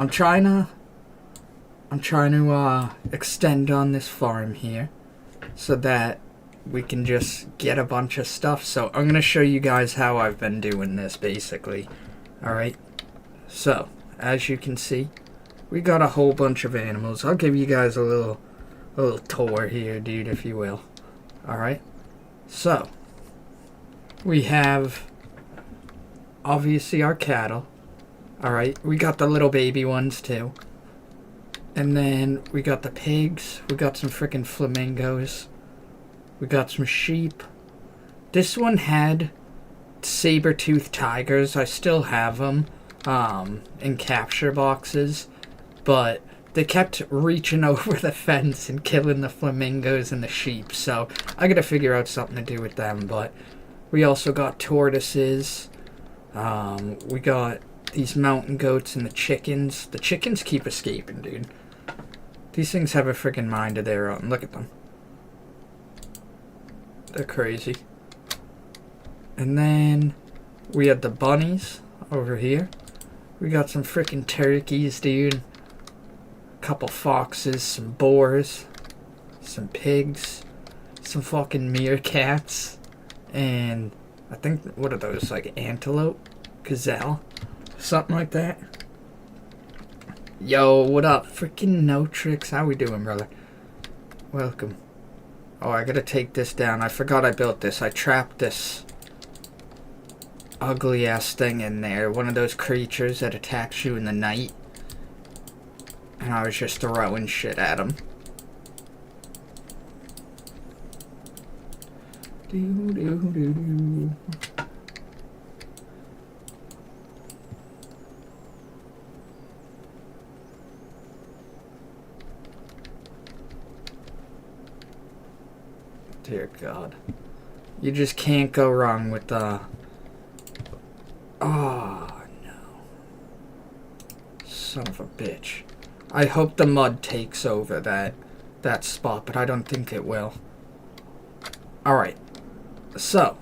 I'm trying to extend on this farm here so that we can just get a bunch of stuff. So I'm gonna show you guys how I've been doing this basically. Alright, so as you can see, we got a whole bunch of animals. I'll give you guys a little tour here, dude, if you will. Alright, so we have obviously our cattle. Alright, we got the little baby ones too. And then we got the pigs. We got some freaking flamingos. We got some sheep. This one had saber-toothed tigers. I still have them in capture boxes. But they kept reaching over the fence and killing the flamingos and the sheep. So I gotta figure out something to do with them. But we also got tortoises. We got these mountain goats and the chickens. The chickens keep escaping, dude. These things have a freaking mind of their own. Look at them. They're crazy. And then we had the bunnies over here. We got some freaking turkeys, dude. A couple foxes, some boars, some pigs, some fucking meerkats, and I think, what are those, like antelope? Gazelle? Something like that. Yo, what up? Freaking No Tricks. How we doing, brother? Welcome. Oh, I gotta take this down. I forgot I built this. I trapped this ugly ass thing in there. One of those creatures that attacks you in the night. And I was just throwing shit at him. Dear God. You just can't go wrong with the... Oh, no. Son of a bitch. I hope the mud takes over that spot, but I don't think it will. Alright. So,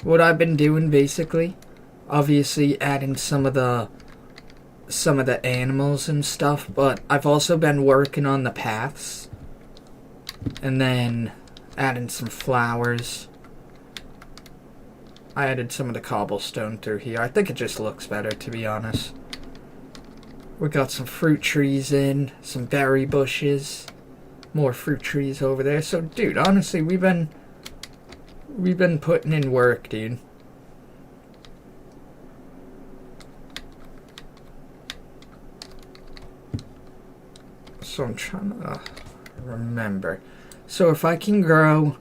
what I've been doing basically, obviously adding some of the animals and stuff, but I've also been working on the paths. And then adding some flowers. I added some of the cobblestone through here. I think it just looks better, to be honest. We got some fruit trees in, some berry bushes, more fruit trees over there. So, dude, honestly, we've been putting in work, dude. So I'm trying to remember. So if I can grow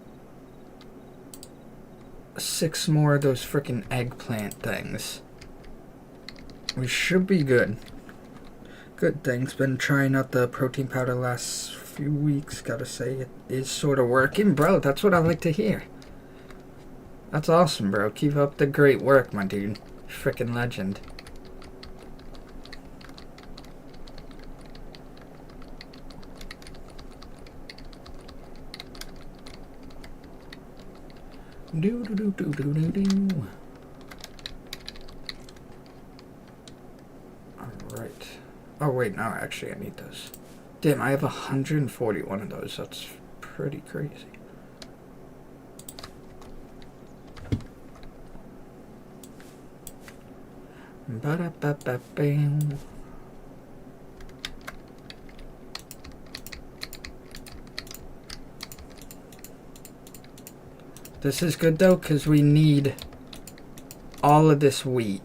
6 more of those freaking eggplant things, we should be good. Good things. Been trying out the protein powder last few weeks. Gotta say, it is sort of working. Bro, that's what I like to hear. That's awesome, bro. Keep up the great work, my dude. Freaking legend. Alright. Oh, wait, no, actually, I need those. Damn, I have 141 of those. That's pretty crazy. Ba-da-ba-ba-bam. This is good though, because we need all of this wheat.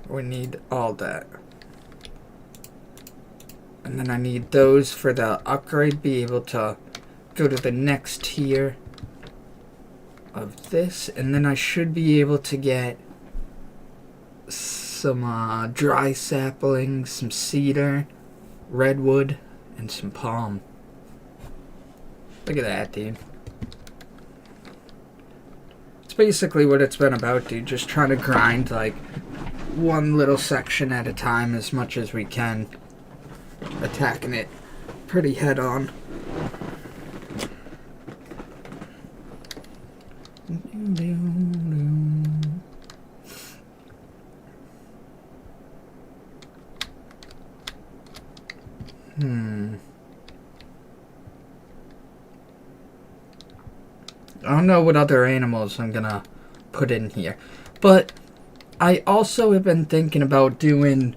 We need all that. And then I need those for the upgrade, be able to go to the next tier of this. And then I should be able to get some dry saplings, some cedar, redwood, and some palm. Look at that, dude. It's basically what it's been about, dude. Just trying to grind, like, one little section at a time as much as we can. Attacking it pretty head on. I don't know what other animals I'm gonna put in here. But I also have been thinking about doing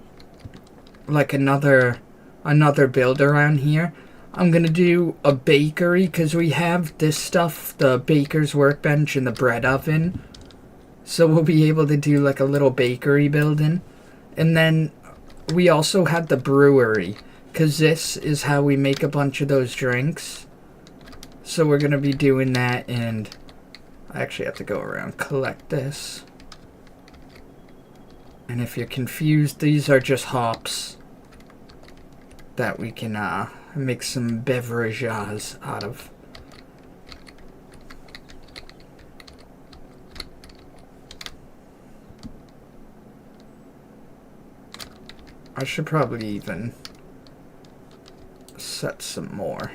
like another build around here. I'm gonna do a bakery because we have this stuff, the baker's workbench and the bread oven. So we'll be able to do like a little bakery building. And then we also had the brewery because this is how we make a bunch of those drinks. So we're gonna be doing that, and I actually have to go around collect this. And if you're confused, these are just hops that we can make some beverages out of. I should probably even set some more.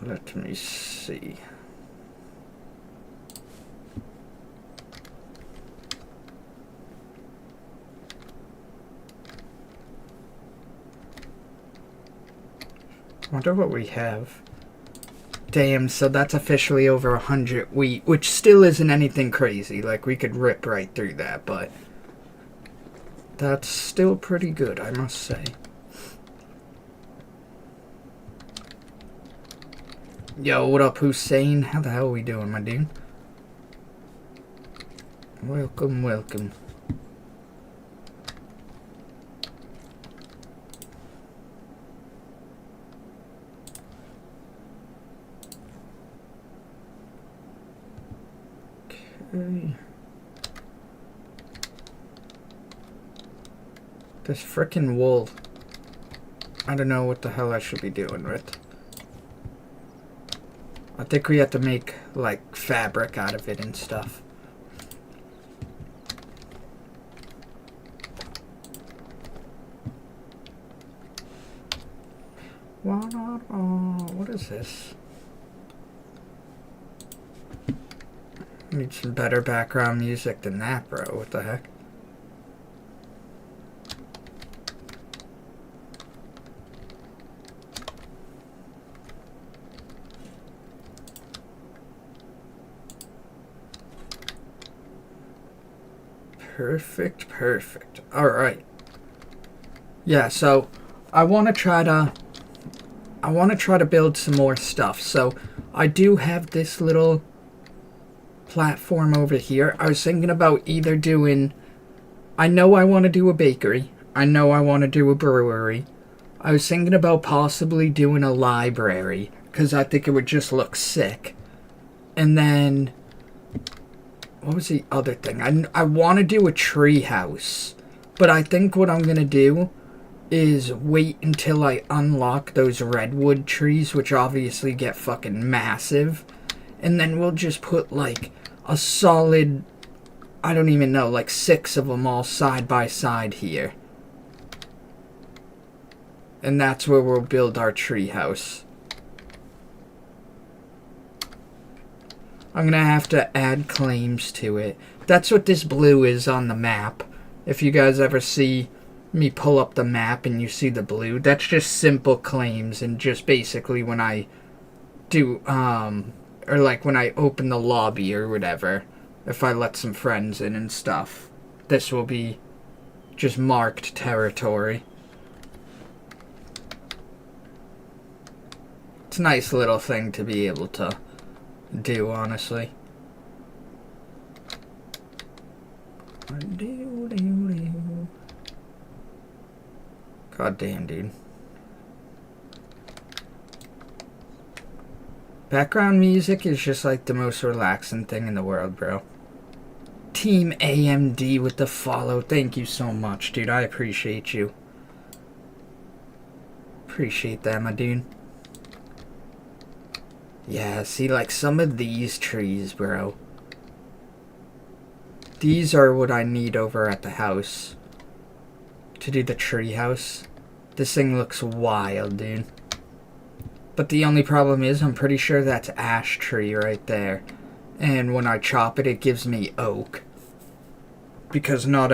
Let me see. Wonder what we have. Damn, so that's officially over 100 wheat, which still isn't anything crazy. Like, we could rip right through that, but that's still pretty good, I must say. Yo, what up, Hussein? How the hell are we doing, my dude? Welcome, welcome. Okay. This frickin' wool. I don't know what the hell I should be doing with. I think we have to make, like, fabric out of it and stuff. What is this? I need some better background music than that, bro. What the heck? Perfect, perfect. Alright. Yeah, so I want to try to build some more stuff. So I do have this little platform over here. I was thinking about either doing, I know I want to do a bakery. I know I want to do a brewery. I was thinking about possibly doing a library because I think it would just look sick. And then what was the other thing? I want to do a tree house, but I think what I'm going to do is wait until I unlock those redwood trees, which obviously get fucking massive, and then we'll just put like a solid, I don't even know, like 6 of them all side by side here. And that's where we'll build our tree house. I'm gonna have to add claims to it. That's what this blue is on the map. If you guys ever see me pull up the map and you see the blue, that's just simple claims, and just basically when I do, or like when I open the lobby or whatever, if I let some friends in and stuff, this will be just marked territory. It's a nice little thing to be able to do, honestly. God damn, dude. Background music is just like the most relaxing thing in the world, bro. Team AMD with the follow. Thank you so much, dude. I appreciate you. Appreciate that, my dude. Yeah, see, like some of these trees, bro. These are what I need over at the house to do the tree house. This thing looks wild, dude. But the only problem is I'm pretty sure that's ash tree right there. And when I chop it, it gives me oak. Because not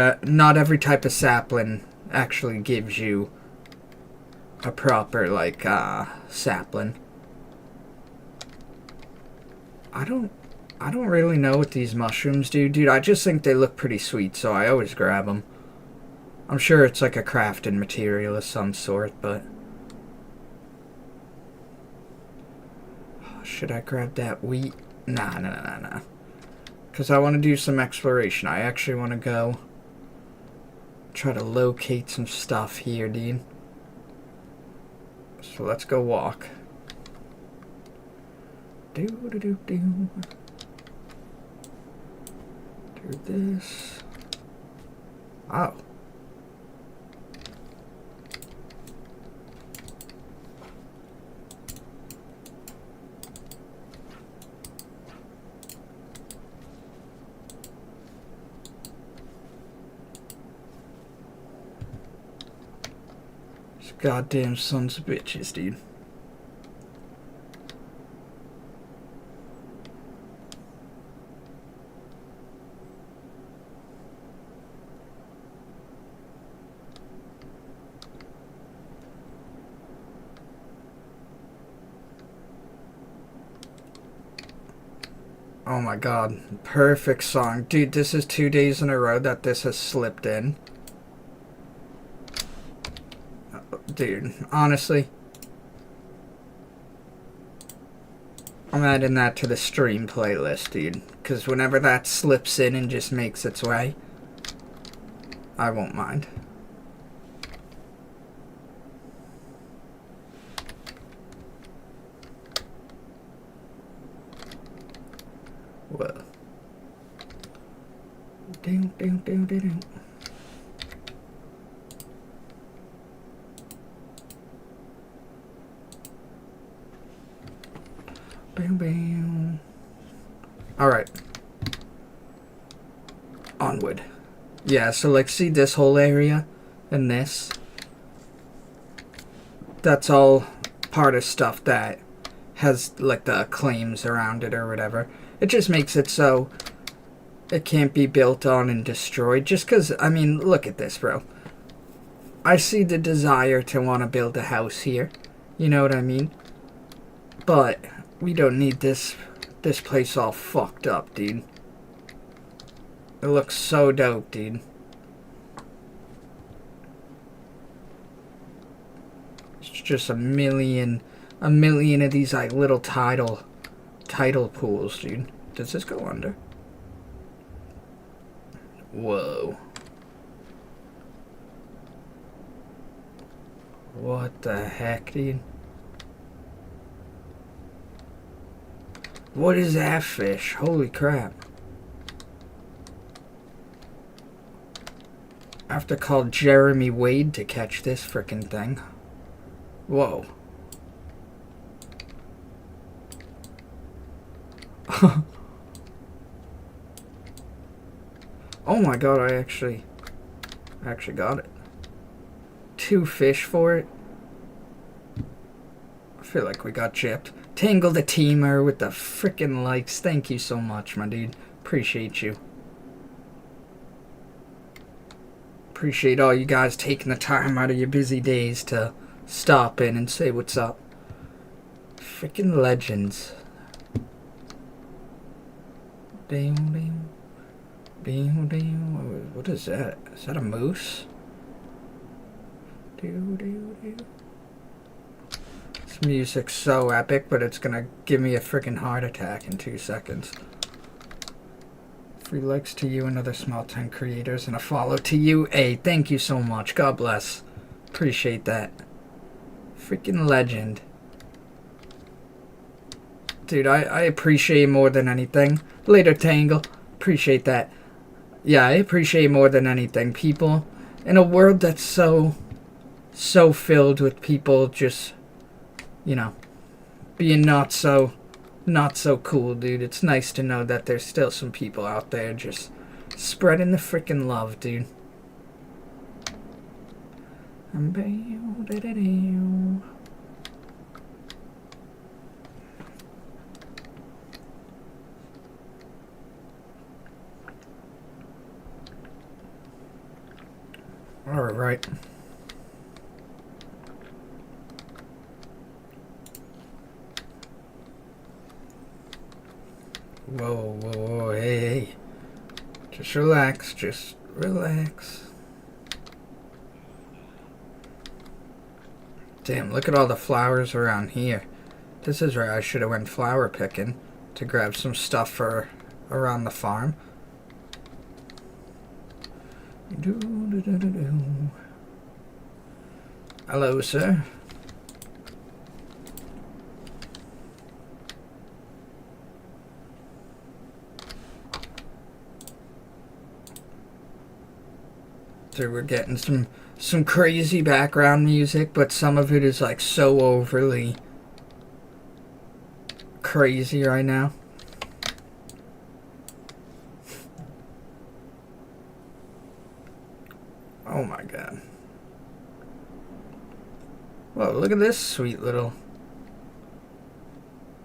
every type of sapling actually gives you a proper, like, sapling. I don't really know what these mushrooms do, dude. I just think they look pretty sweet, so I always grab them. I'm sure it's like a crafting material of some sort, but... should I grab that wheat? Nah. Because I want to do some exploration. I actually want to go try to locate some stuff here, dude. So let's go walk. Do this. Oh. These goddamn sons of bitches, dude. Oh my god, perfect song. Dude, this is 2 days in a row that this has slipped in. Dude, honestly, I'm adding that to the stream playlist, dude. Because whenever that slips in and just makes its way, I won't mind. Whoa. Ding. Bam. Alright. Onward. Yeah, so like see this whole area and this? That's all part of stuff that has like the claims around it or whatever. It just makes it so it can't be built on and destroyed. Just because, I mean, look at this, bro. I see the desire to want to build a house here. You know what I mean? But we don't need this place all fucked up, dude. It looks so dope, dude. It's just a million of these like little tidal pools, dude. Does this go under? Whoa. What the heck, dude? What is that fish? Holy crap. I have to call Jeremy Wade to catch this frickin' thing. Whoa. Oh my god, I actually got it. 2 fish for it. I feel like we got chipped. Tangle the Teamer with the frickin' likes. Thank you so much, my dude. Appreciate you. Appreciate all you guys taking the time out of your busy days to stop in and say what's up. Frickin' legends. Damn. What is that? Is that a moose? This music's so epic, but it's gonna give me a freaking heart attack in 2 seconds. Free likes to you and other small time creators, and a follow to you. Hey, thank you so much. God bless. Appreciate that. Freaking legend. Dude, I appreciate more than anything. Later, Tangle. Appreciate that. Yeah, I appreciate more than anything. People, in a world that's so filled with people just, you know, being not so cool, dude. It's nice to know that there's still some people out there just spreading the freaking love, dude. Alright. Whoa, whoa, whoa, hey, hey. Just relax, just relax. Damn, look at all the flowers around here. This is where I should have went flower picking to grab some stuff for around the farm. Hello, sir. So we're getting some crazy background music, but some of it is like so overly crazy right now. Oh my god. Whoa, look at this sweet little...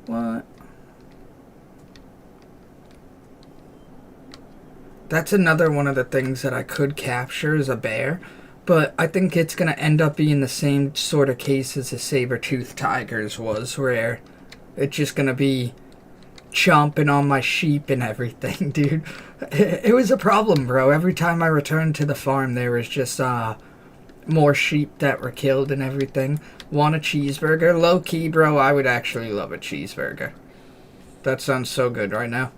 What? That's another one of the things that I could capture is a bear, but I think it's going to end up being the same sort of case as the saber-toothed tigers was, where it's just going to be chomping on my sheep and everything, dude. It was a problem, bro. Every time I returned to the farm, there was just more sheep that were killed and everything. Want a cheeseburger? Low-key, bro, I would actually love a cheeseburger. That sounds so good right now.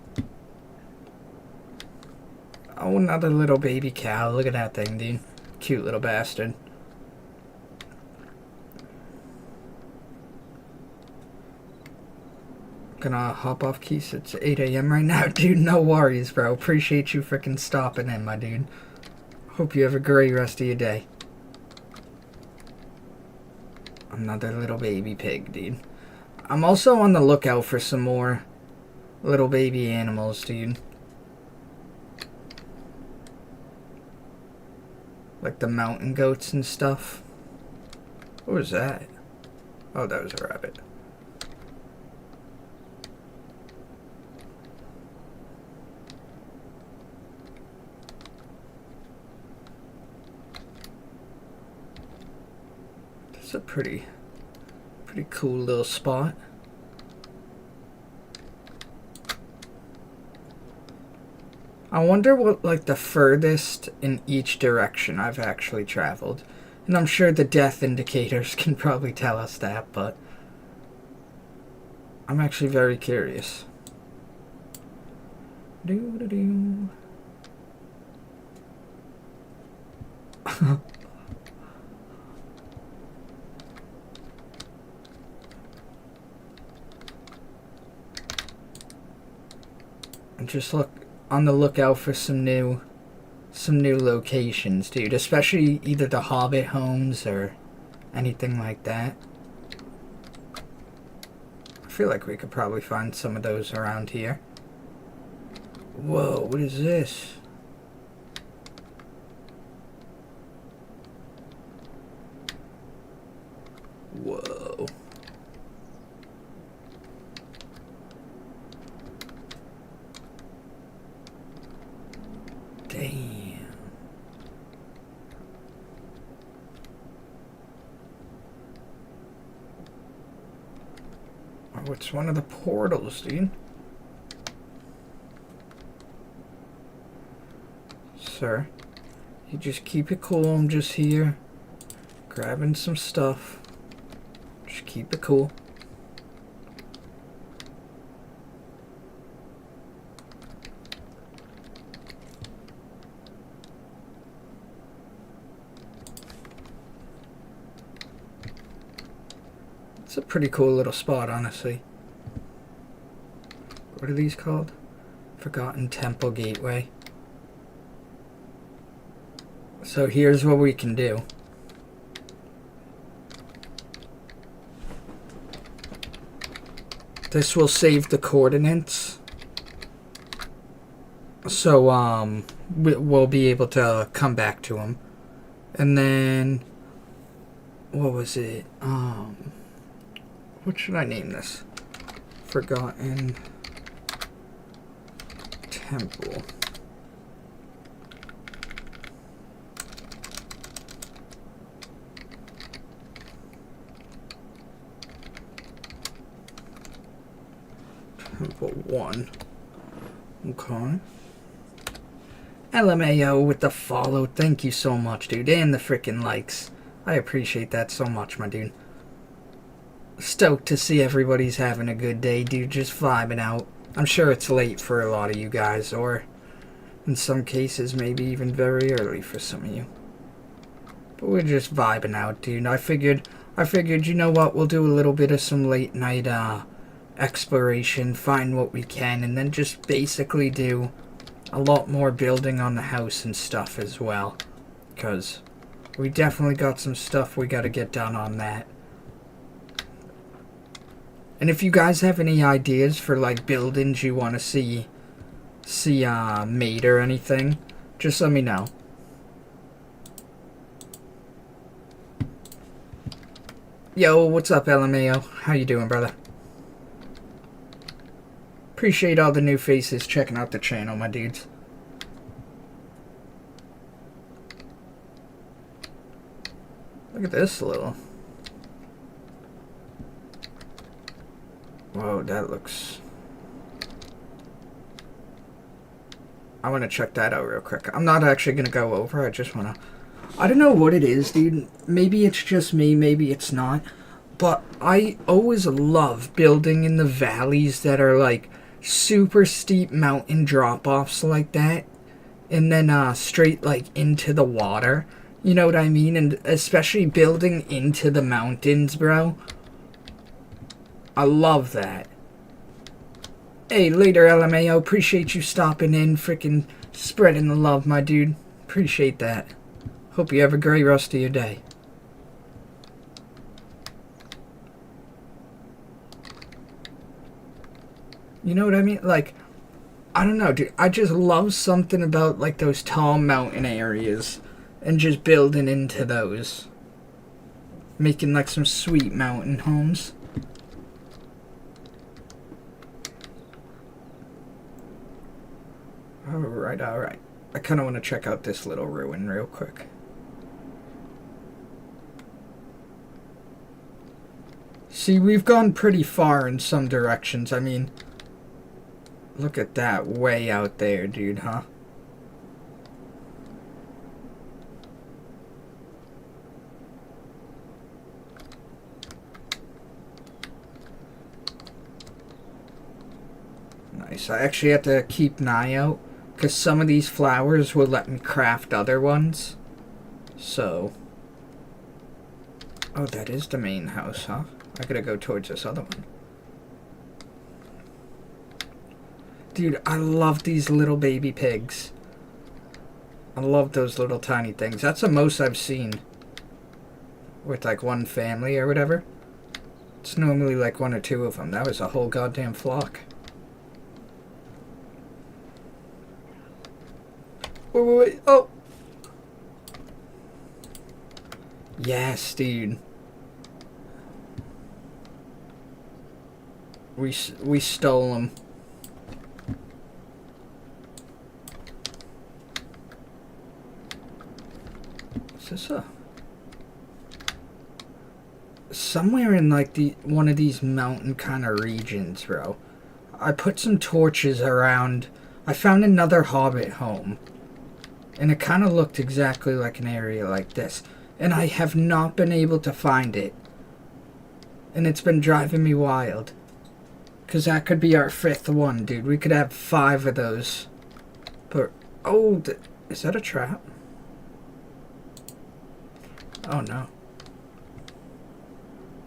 Oh, another little baby cow. Look at that thing, dude. Cute little bastard. Gonna hop off Keys. It's 8 a.m. right now. Dude, no worries, bro. Appreciate you freaking stopping in, my dude. Hope you have a great rest of your day. Another little baby pig, dude. I'm also on the lookout for some more little baby animals, dude. Like the mountain goats and stuff. What was that? Oh, that was a rabbit. That's a pretty cool little spot. I wonder what, like, the furthest in each direction I've actually traveled. And I'm sure the death indicators can probably tell us that, but I'm actually very curious. Doo-doo-doo. Just look on the lookout for some new locations, dude. Especially either the Hobbit homes or anything like that. I feel like we could probably find some of those around here. Whoa, what is this? Whoa. Damn. Oh, it's one of the portals, dude. Sir, you just keep it cool. I'm just here grabbing some stuff. Just keep it cool. It's a pretty cool little spot, honestly. What are these called? Forgotten Temple Gateway. So here's what we can do. This will save the coordinates. So we'll be able to come back to them. And then what was it? What should I name this? Forgotten Temple. Temple 1. Okay. LMAO with the follow. Thank you so much, dude. And the freaking likes. I appreciate that so much, my dude. Stoked to see everybody's having a good day, dude. Just vibing out. I'm sure it's late for a lot of you guys, or in some cases, maybe even very early for some of you. But we're just vibing out, dude. I figured, you know what? We'll do a little bit of some late night, exploration, find what we can, and then just basically do a lot more building on the house and stuff as well. Because we definitely got some stuff we gotta get done on that. And if you guys have any ideas for like buildings you want to see made or anything, just let me know. Yo, what's up, LMAO? How you doing, brother? Appreciate all the new faces checking out the channel, my dudes. Look at this little... Whoa, that looks... I want to check that out real quick. I'm not actually going to go over. I just want to... I don't know what it is, dude. Maybe it's just me. Maybe it's not. But I always love building in the valleys that are like super steep mountain drop-offs like that. And then straight like into the water. You know what I mean? And especially building into the mountains, bro. I love that. Hey, later, LMAO. Appreciate you stopping in. Freaking spreading the love, my dude. Appreciate that. Hope you have a great rest of your day. You know what I mean? Like, I don't know, dude. I just love something about, like, those tall mountain areas. And just building into those. Making, like, some sweet mountain homes. Alright, alright. I kind of want to check out this little ruin real quick. See, we've gone pretty far in some directions. I mean, look at that way out there, dude, huh? Nice. I actually have to keep an eye out, because some of these flowers will let me craft other ones. So... Oh, that is the main house, huh? I gotta go towards this other one. Dude, I love these little baby pigs. I love those little tiny things. That's the most I've seen. With like one family or whatever. It's normally like one or two of them. That was a whole goddamn flock. Wait. Oh! Yes, dude. We stole them. Is this a... Somewhere in like one of these mountain kind of regions, bro. I put some torches around. I found another hobbit home. And it kind of looked exactly like an area like this. And I have not been able to find it. And it's been driving me wild. Because that could be our 5th one, dude. We could have 5 of those. But, oh, is that a trap? Oh, no.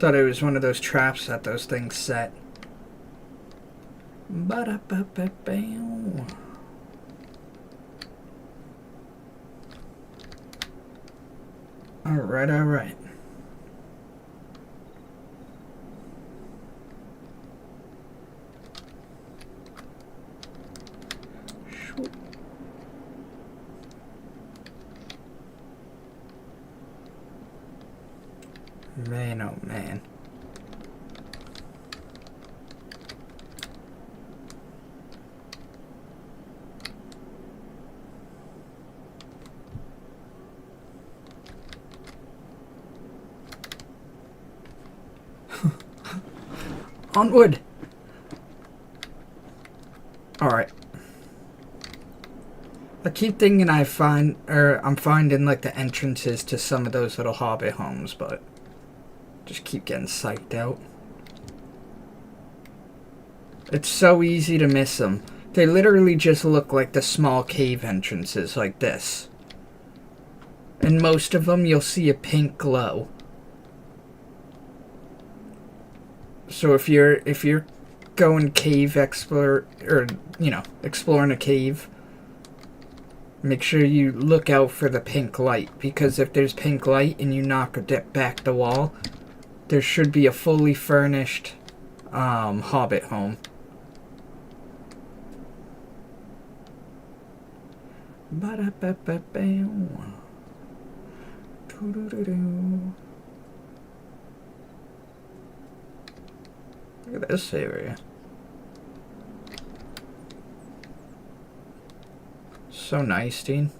Thought it was one of those traps that those things set. Ba-da-ba-ba-bam. Alright, alright. Man, oh man. Onward! Alright. I keep thinking I'm finding like the entrances to some of those little hobbit homes, but just keep getting psyched out. It's so easy to miss them. They literally just look like the small cave entrances like this. And most of them you'll see a pink glow. So if you're going cave explore, or you know, exploring a cave, make sure you look out for the pink light, because if there's pink light and you knock back the wall, there should be a fully furnished hobbit home. Ba-da-ba-ba-bam. Doo-doo-doo-doo. Look at this area. So nice, dude.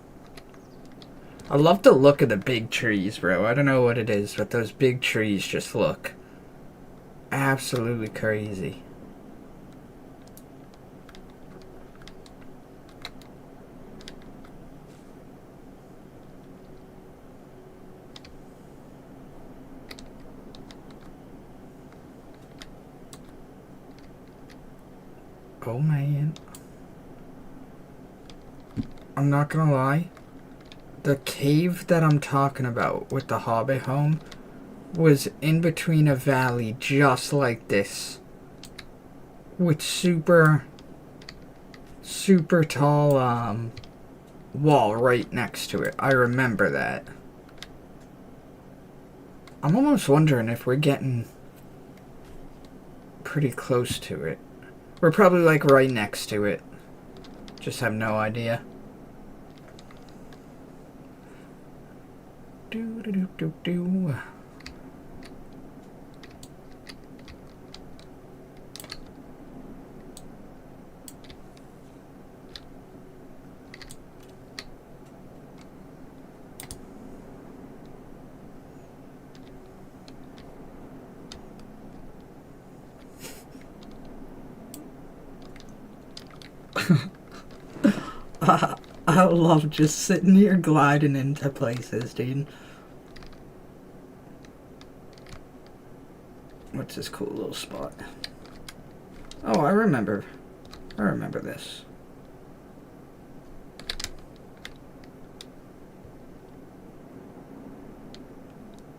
I love the look of the big trees, bro. I don't know what it is, but those big trees just look absolutely crazy. Oh man. I'm not gonna lie. The cave that I'm talking about with the hobbit home was in between a valley just like this. With super tall wall right next to it. I remember that. I'm almost wondering if we're getting pretty close to it. We're probably like right next to it. Just have no idea. Do do do do do. I love just sitting here gliding into places, dude. What's this cool little spot? Oh, I remember this.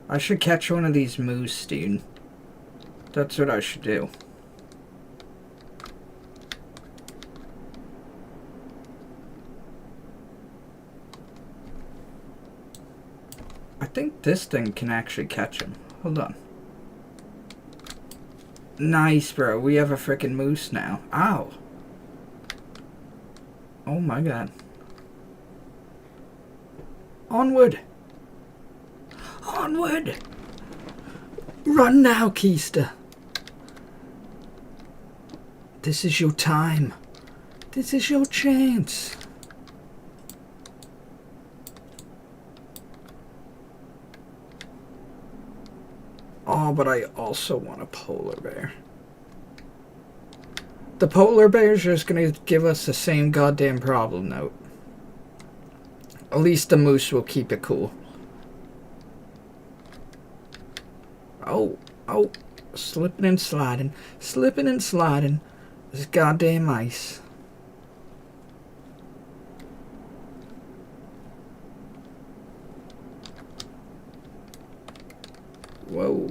I should catch one of these moose, dude. That's what I should do. I think this thing can actually catch him. Hold on. Nice, bro. We have a freaking moose now. Ow. Oh my god. Onward. Onward. Run now, Keister. This is your time. This is your chance. Oh, but I also want a polar bear. The polar bear's just gonna give us the same goddamn problem, though. At least the moose will keep it cool. Oh, oh. Slipping and sliding. Slipping and sliding. This goddamn ice. Whoa.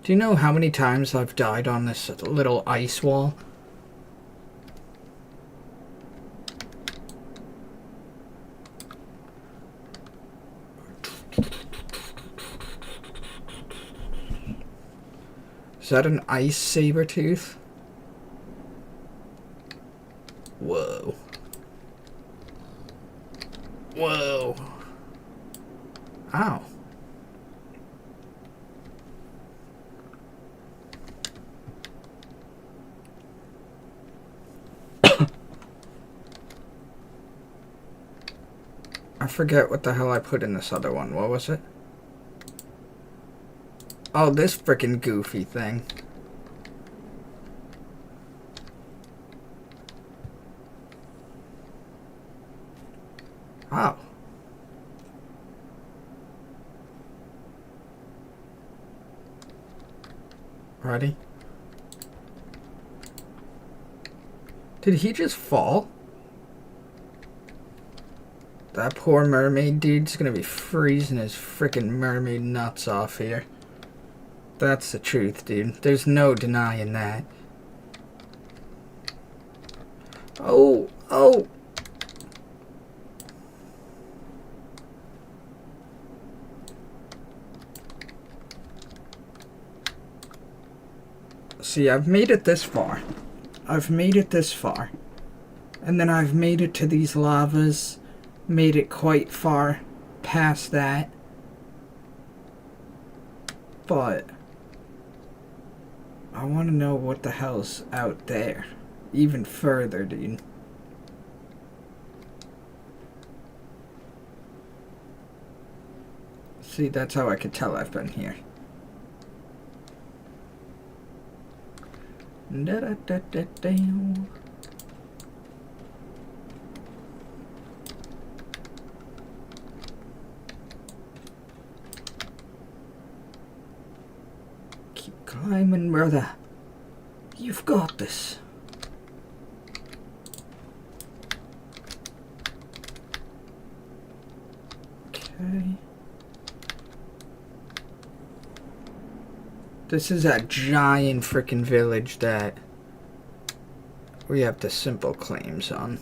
Do you know how many times I've died on this little ice wall? Is that an ice saber tooth? Whoa. Whoa. Ow. I forget what the hell I put in this other one. What was it? Oh, this frickin' goofy thing. Oh. Ready? Did he just fall? That poor mermaid dude's gonna be freezing his frickin' mermaid nuts off here. That's the truth, dude. There's no denying that. Oh, oh! See, I've made it this far. I've made it this far. And then I've made it to these lavas. Made it quite far past that. But I want to know what the hell's out there. Even further, dude. See, that's how I could tell I've been here. Da-da-da-da-da. Keep climbing, brother. You've got this. Okay. This is a giant frickin' village that we have the simple claims on.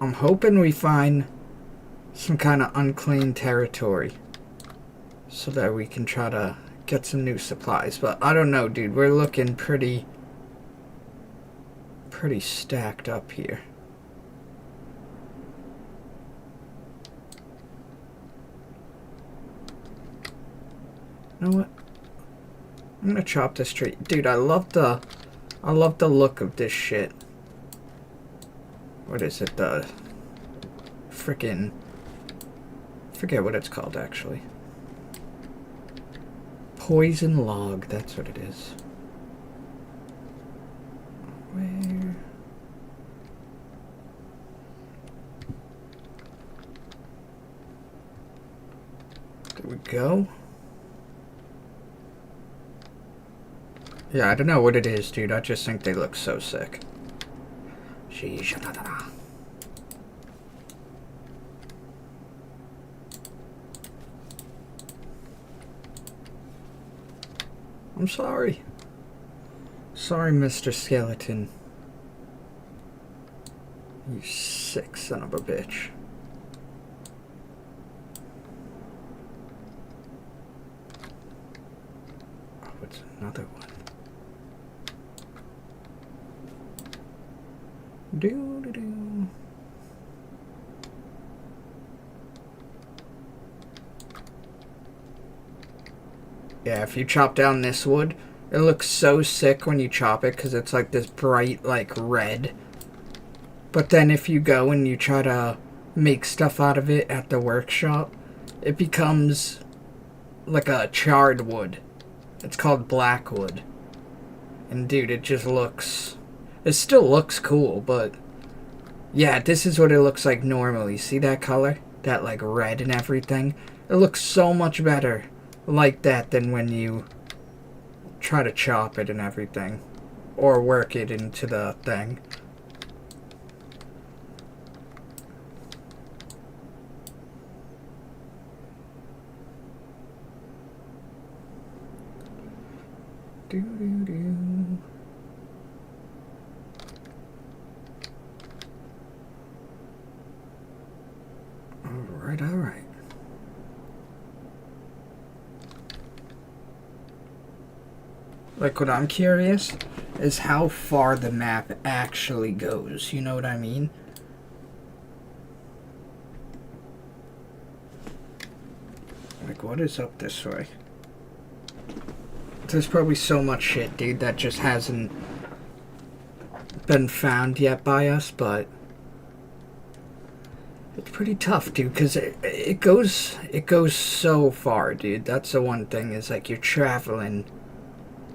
I'm hoping we find some kind of unclaimed territory so that we can try to get some new supplies. But I don't know, dude. We're looking pretty stacked up here. You know what? I'm gonna chop this tree. Dude, I love the look of this shit. What is it? The frickin' forget what it's called actually. Poison log, that's what it is. Where? There we go. Yeah, I don't know what it is, dude. I just think they look so sick. I'm sorry. Sorry, Mr. Skeleton. You sick son of a bitch. Oh, it's another one. Do-do-do. Yeah, if you chop down this wood, it looks so sick when you chop it because it's like this bright, like, red. But then if you go and you try to make stuff out of it at the workshop, it becomes like a charred wood. It's called black wood. And dude, it just looks... It still looks cool, but... Yeah, this is what it looks like normally. See that color? That, like, red and everything? It looks so much better like that than when you try to chop it and everything. Or work it into the thing. Do-do-do. Alright, alright. Like, what I'm curious is how far the map actually goes. You know what I mean? Like, what is up this way? There's probably so much shit, dude, that just hasn't been found yet by us, but it's pretty tough, dude, because it goes so far, dude. That's the one thing, is like you're traveling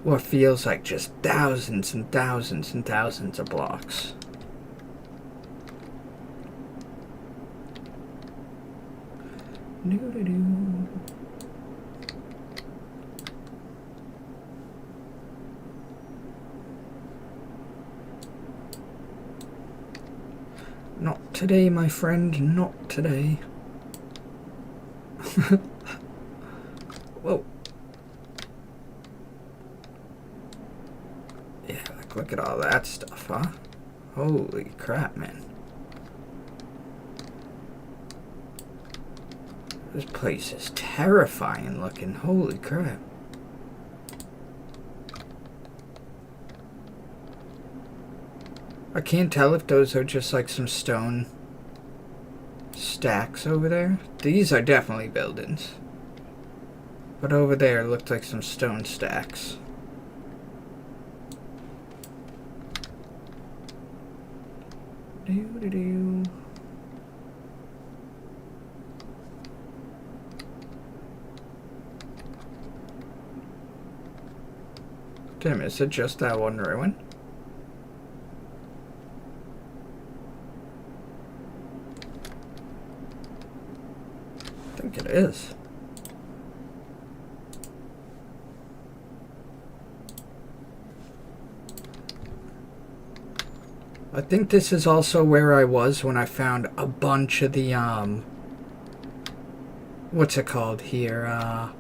what feels like just thousands and thousands and thousands of blocks. Doo-doo-doo. Not today, my friend, not today. Whoa. Yeah, like, look at all that stuff, huh? Holy crap, man. This place is terrifying looking. Holy crap. I can't tell if those are just like some stone stacks over there. These are definitely buildings. But over there looked like some stone stacks. Doo-doo-doo. Damn, is it just that one ruin? I think it is. I think this is also where I was when I found a bunch of the, what's it called here?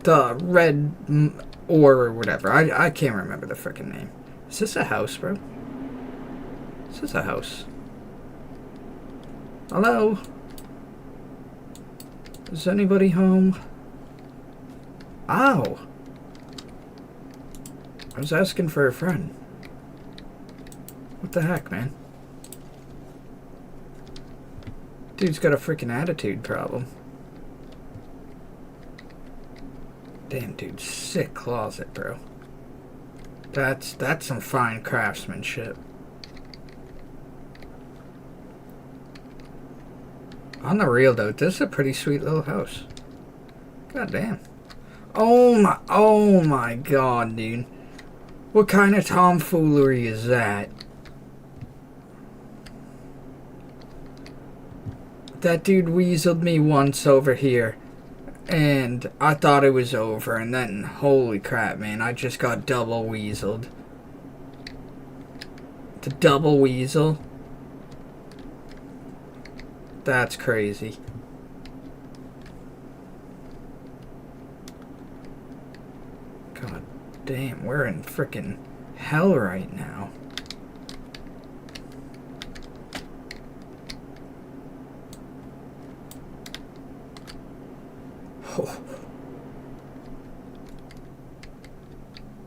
The red ore or whatever. I can't remember the frickin' name. Is this a house, bro? Is this a house? Hello? Is anybody home? Ow! I was asking for a friend. What the heck, man? Dude's got a freaking attitude problem. Damn, dude, sick closet, bro. That's some fine craftsmanship. On the real though, this is a pretty sweet little house. God damn. Oh my god, dude. What kind of tomfoolery is that? That dude weaseled me once over here, and I thought it was over, and then, holy crap, man, I just got double weaseled. The double weasel? That's crazy. God damn, we're in frickin' hell right now. Oh.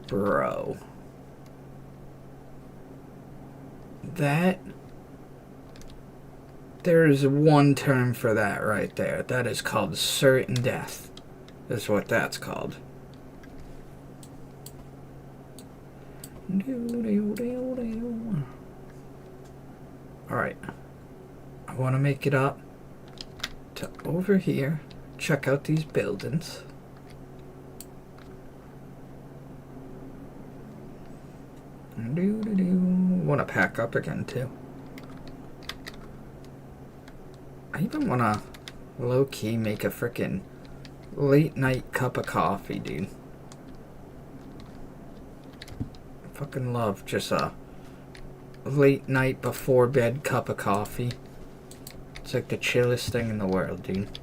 Bro. That... There's one term for that right there. That is called certain death. That's what that's called. Alright. I want to make it up to over here. Check out these buildings. Want to pack up again too. I even want to low-key make a frickin' late night cup of coffee, dude. I fucking love just a late night before bed cup of coffee. It's like the chillest thing in the world, dude.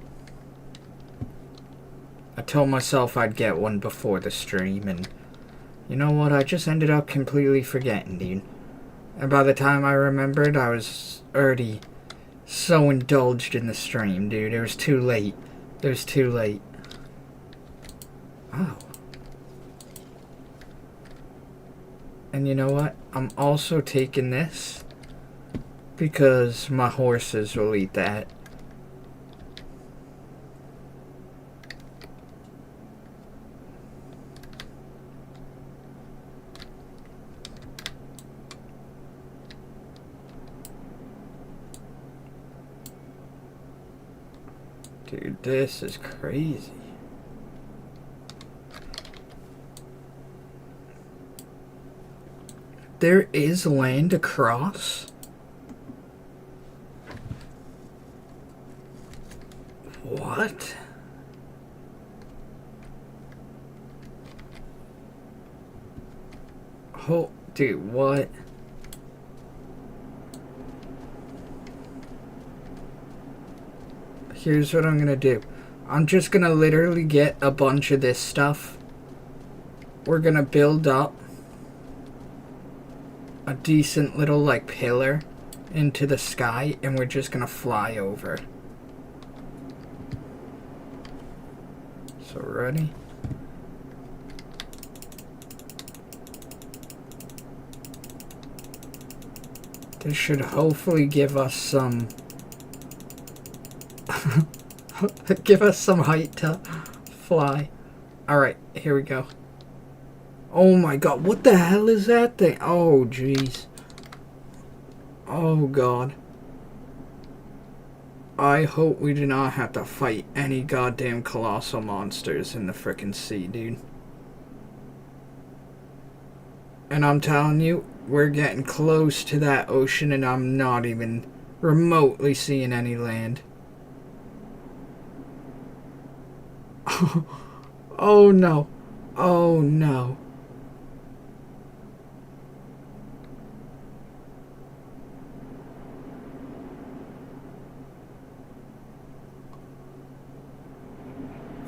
I told myself I'd get one before the stream, and you know what? I just ended up completely forgetting, dude. And by the time I remembered, I was already so indulged in the stream, dude. It was too late. It was too late. Oh. And you know what? I'm also taking this because my horses will eat that. Dude, this is crazy. There is land across? What? Oh, dude, what? Here's what I'm gonna do. I'm just gonna literally get a bunch of this stuff. We're gonna build up a decent little, like, pillar into the sky, and we're just gonna fly over. So, ready? This should hopefully give us some give us some height to fly. Alright, here we go. Oh my god, what the hell is that thing? Oh jeez. Oh god. I hope we do not have to fight any goddamn colossal monsters in the frickin' sea, dude. And I'm telling you, we're getting close to that ocean and I'm not even remotely seeing any land. Oh no. Oh no.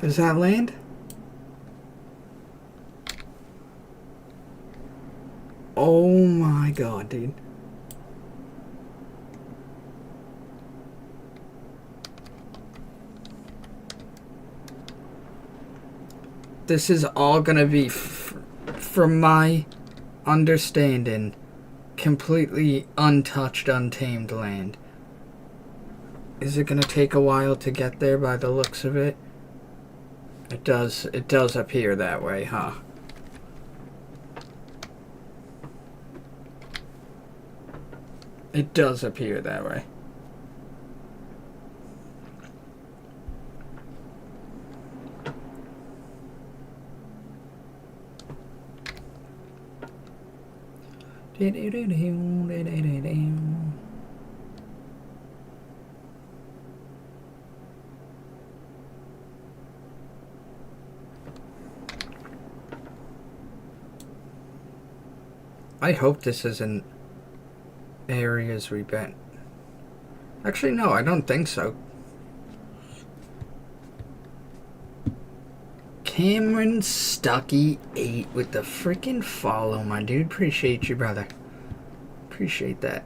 Is that land? Oh my god, dude. This is all gonna be, from my understanding, completely untouched, untamed land. Is it gonna take a while to get there by the looks of it? It does appear that way, huh? It does appear that way. I hope this isn't areas we've been. Actually, no, I don't think so. Cameron Stucky 8 with the freaking follow, my dude. Appreciate you, brother. Appreciate that.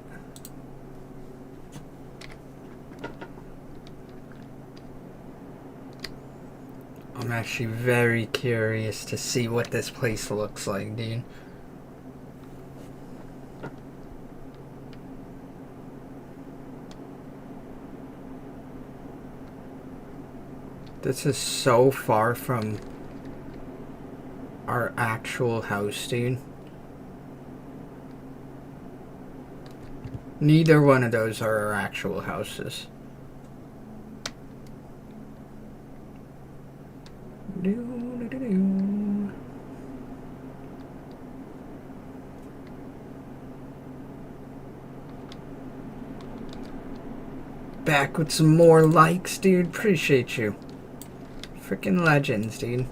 I'm actually very curious to see what this place looks like, dude. This is so far from our actual house, dude. Neither one of those are our actual houses. Back with some more likes, dude. Appreciate you. Freaking legends, dude.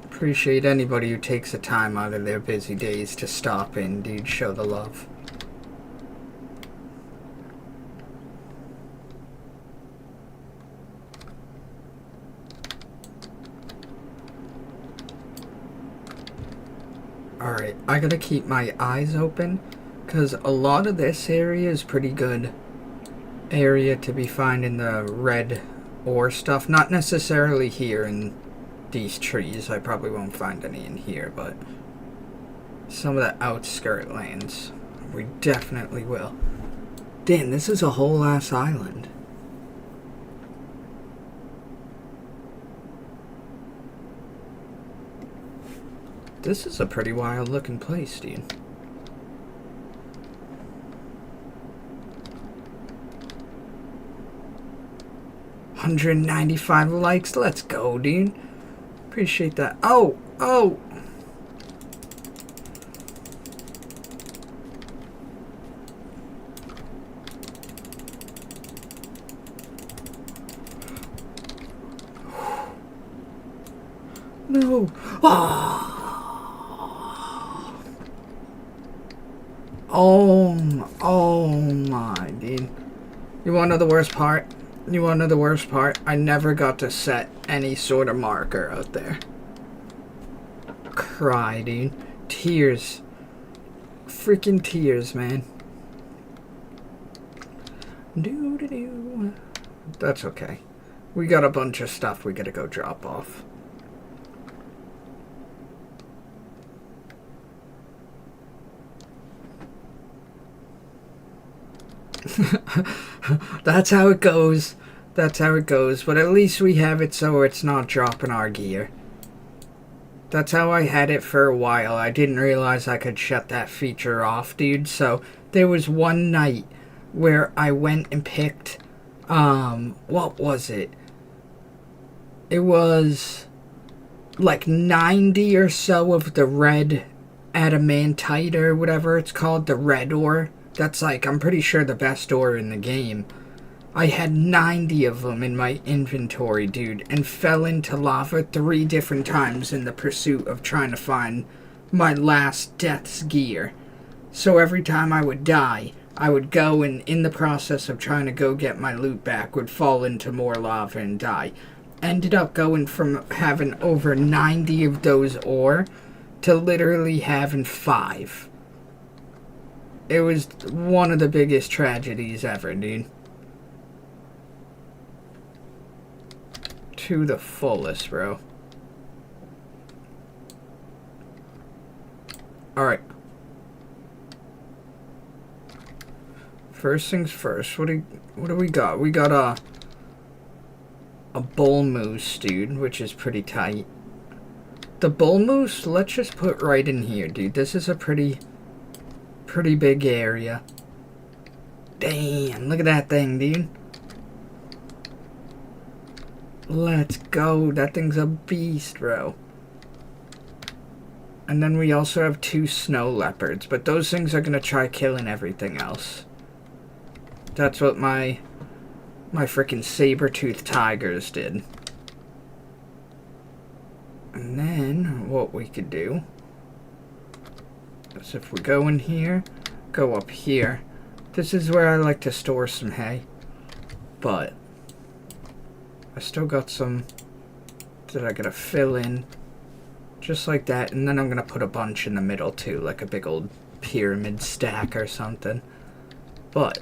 Appreciate anybody who takes the time out of their busy days to stop in, dude. Show the love. Alright, I gotta keep my eyes open, because a lot of this area is pretty good area to be finding the red ore stuff. Not necessarily here in these trees. I probably won't find any in here, but some of the outskirt lands we definitely will. Damn, this is a whole ass island. This is a pretty wild looking place, dude. 195 likes. Let's go, dude. Appreciate that. Oh, oh. No. Oh. Oh my, dude. You wanna know the worst part? You wanna know the worst part? I never got to set any sort of marker out there. Cry, dude. Tears. Freaking tears, man. Doo-doo-doo. That's okay. We got a bunch of stuff we gotta go drop off. That's how it goes. That's how it goes. But at least we have it so it's not dropping our gear. That's how I had it for a while. I didn't realize I could shut that feature off, dude. So there was one night where I went and picked, what was it? It was like 90 or so of the red adamantite or whatever it's called, the red ore. That's like, I'm pretty sure the best ore in the game. I had 90 of them in my inventory, dude, and fell into lava 3 different times in the pursuit of trying to find my last death's gear. So every time I would die, I would go and, in the process of trying to go get my loot back, would fall into more lava and die. Ended up going from having over 90 of those ore to literally having 5. It was one of the biggest tragedies ever, dude. To the fullest, bro. Alright. First things first, what do we got? We got a bull moose, dude, which is pretty tight. The bull moose, let's just put right in here, dude. This is a pretty big area. Damn, look at that thing, dude. Let's go. That thing's a beast, bro. And then we also have 2 snow leopards, but those things are gonna try killing everything else. That's what my freaking saber-toothed tigers did. And then what we could do is if we go in here, go up here. This is where I like to store some hay. But I still got some that I gotta fill in. Just like that. And then I'm gonna put a bunch in the middle too, like a big old pyramid stack or something. But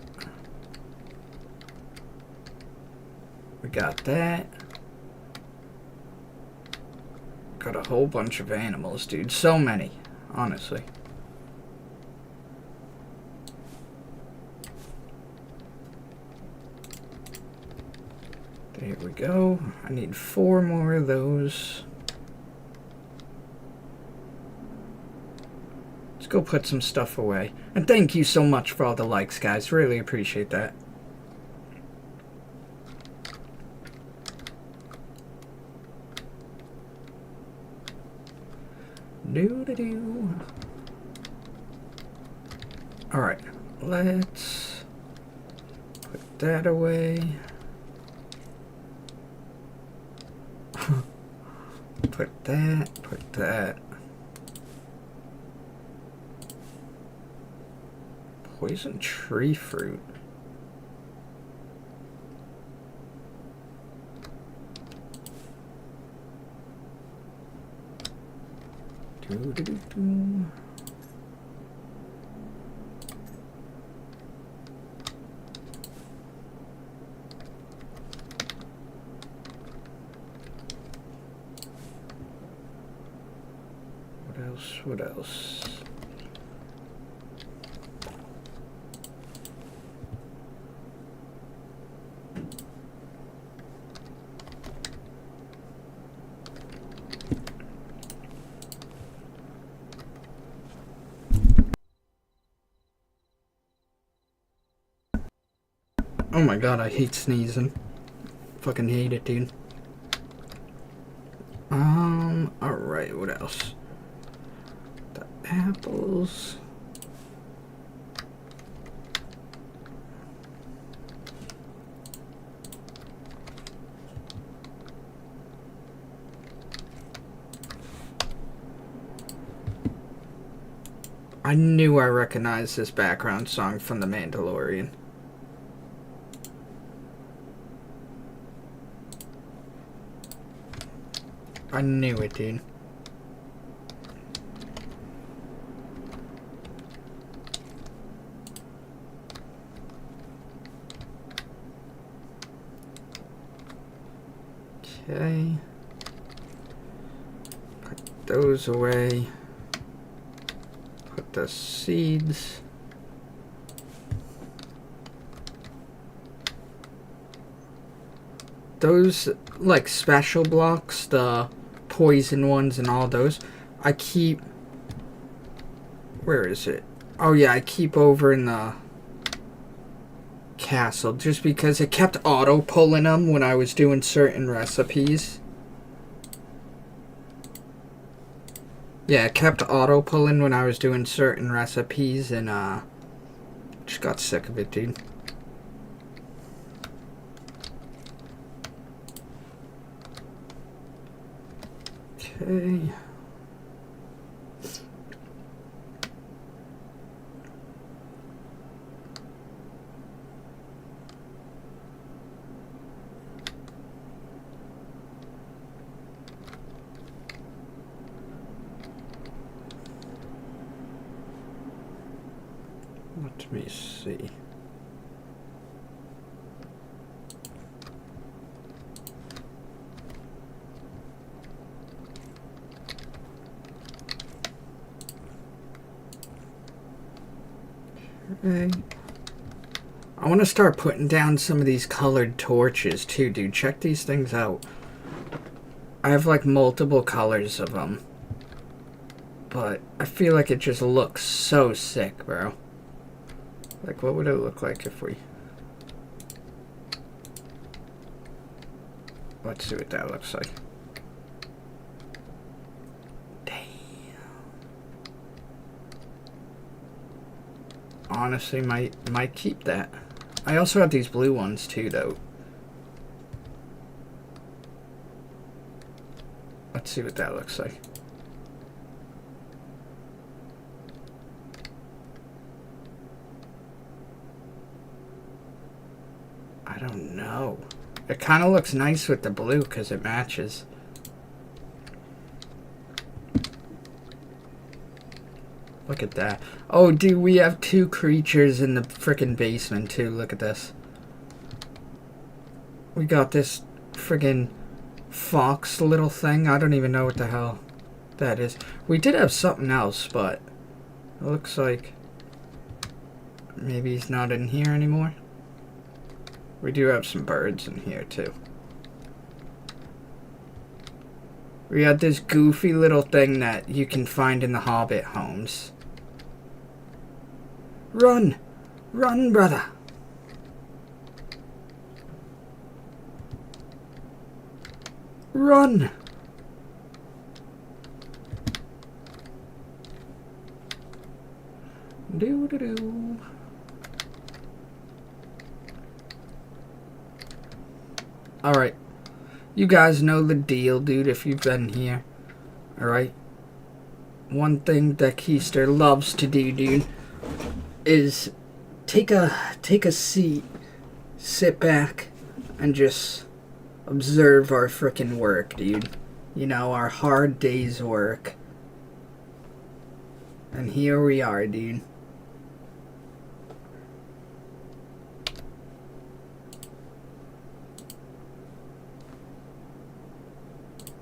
we got that. Got a whole bunch of animals, dude. So many, honestly. There we go. I need 4 more of those. Let's go put some stuff away. And thank you so much for all the likes, guys. Really appreciate that. Doo-doo-doo. Alright, let's put that away. Put that. Poison tree fruit. Doo-doo-doo-doo. What else? Oh my god, I hate sneezing. Fucking hate it, dude. Alright, what else? The apples. I knew I recognized this background song from The Mandalorian. I knew it, dude. Okay. Put those away. Put the seeds. Those, like, special blocks, the poison ones and all those, I keep... Where is it? Oh yeah, I keep over in the castle, just because it kept auto-pulling them when I was doing certain recipes. Yeah, it kept auto-pulling when I was doing certain recipes, and just got sick of it, dude. Okay. Let me see. Okay. I want to start putting down some of these colored torches too, dude. Check these things out. I have like multiple colors of them. But I feel like it just looks so sick, bro. Like, what would it look like if we... Let's see what that looks like. Damn. Honestly, might keep that. I also have these blue ones too, though. Let's see what that looks like. I don't know. It kind of looks nice with the blue because it matches. Look at that. Oh, dude, we have 2 creatures in the frickin' basement, too. Look at this. We got this friggin' fox little thing. I don't even know what the hell that is. We did have something else, but it looks like maybe he's not in here anymore. We do have some birds in here, too. We had this goofy little thing that you can find in the Hobbit homes. Run! Run, brother! Run! Do-do-do. Alright. You guys know the deal, dude, if you've been here. Alright? One thing that Keister loves to do, dude, is take a seat, sit back, and just observe our frickin' work, dude. You know, our hard day's work. And here we are, dude.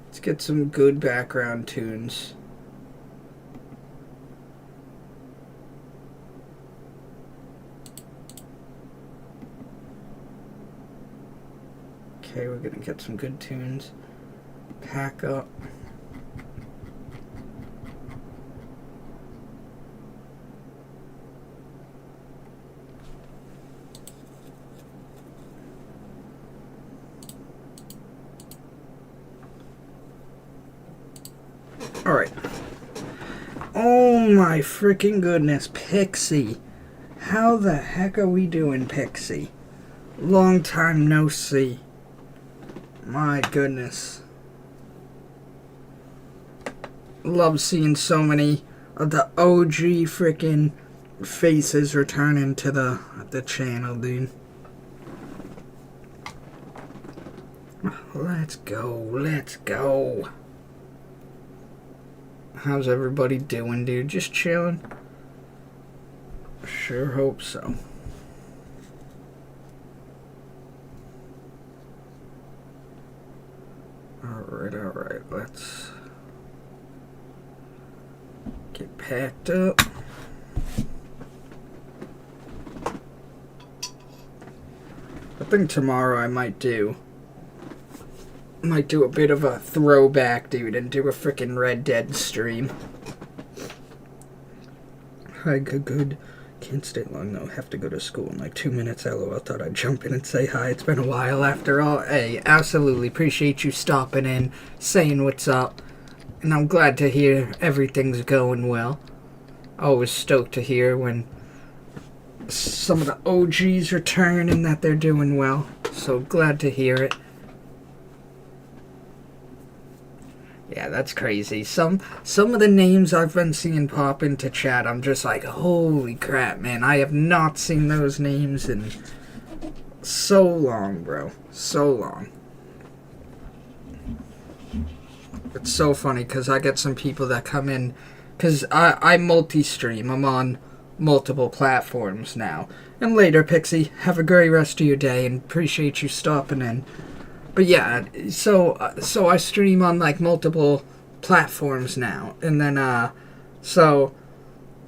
Let's get some good background tunes. Okay, we're gonna get some good tunes. Pack up. Alright. Oh my freaking goodness, Pixie. How the heck are we doing, Pixie? Long time no see. My goodness. Love seeing so many of the OG freaking faces returning to the channel, dude. Let's go, let's go. How's everybody doing, dude? Just chilling? Sure hope so. Alright, let's get packed up. I think tomorrow I might do a bit of a throwback, dude, and do a freaking Red Dead stream. Hi, good. Can't stay long though. Have to go to school in like 2 minutes. LOL. Thought I'd jump in and say hi. It's been a while after all. Hey, absolutely appreciate you stopping in, saying what's up. And I'm glad to hear everything's going well. Always stoked to hear when some of the OGs return and that they're doing well. So glad to hear it. Yeah, that's crazy. Some of the names I've been seeing pop into chat, I'm just like, holy crap, man. I have not seen those names in so long, bro. So long. It's so funny because I get some people that come in, because I multi-stream. I'm on multiple platforms now. And later, Pixie, have a great rest of your day and appreciate you stopping in. But yeah, so I stream on like multiple platforms now, and then so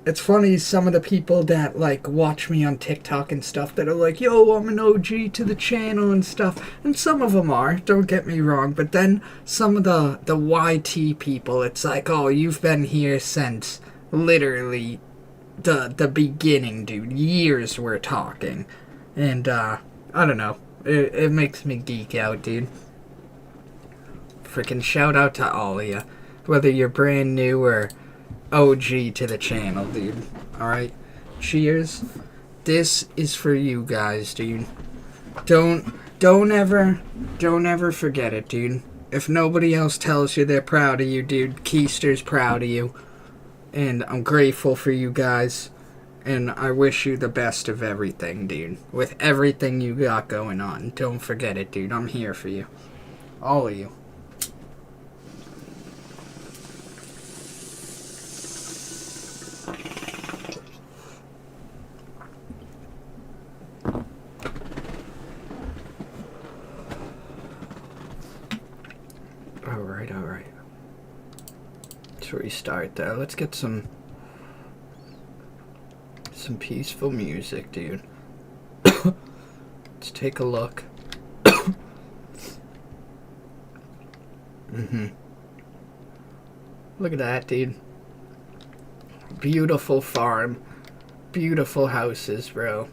it's funny, some of the people that like watch me on TikTok and stuff that are like, yo, I'm an OG to the channel and stuff, and some of them are, don't get me wrong, but then some of the YT people, it's like, oh, you've been here since literally the beginning, dude, years we're talking, and I don't know. It makes me geek out, dude. Freaking shout out to all of you. Whether you're brand new or OG to the channel, dude. Alright? Cheers. This is for you guys, dude. Don't ever forget it, dude. If nobody else tells you they're proud of you, dude, Keister's proud of you. And I'm grateful for you guys. And I wish you the best of everything, dude. With everything you got going on. Don't forget it, dude. I'm here for you. All of you. Alright. Let's restart that. Let's get some peaceful music, dude. Let's take a look. Look at that, dude. Beautiful farm. Beautiful houses, bro.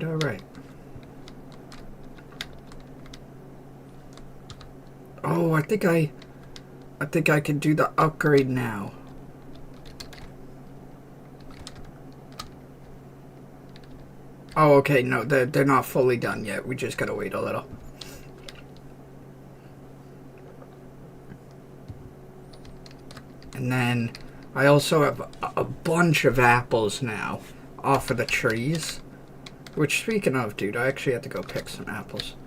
Alright. Oh, I think I can do the upgrade now. Oh, okay, no, they're not fully done yet. We just gotta wait a little. And then I also have a bunch of apples now off of the trees. Which, speaking of, dude, I actually had to go pick some apples.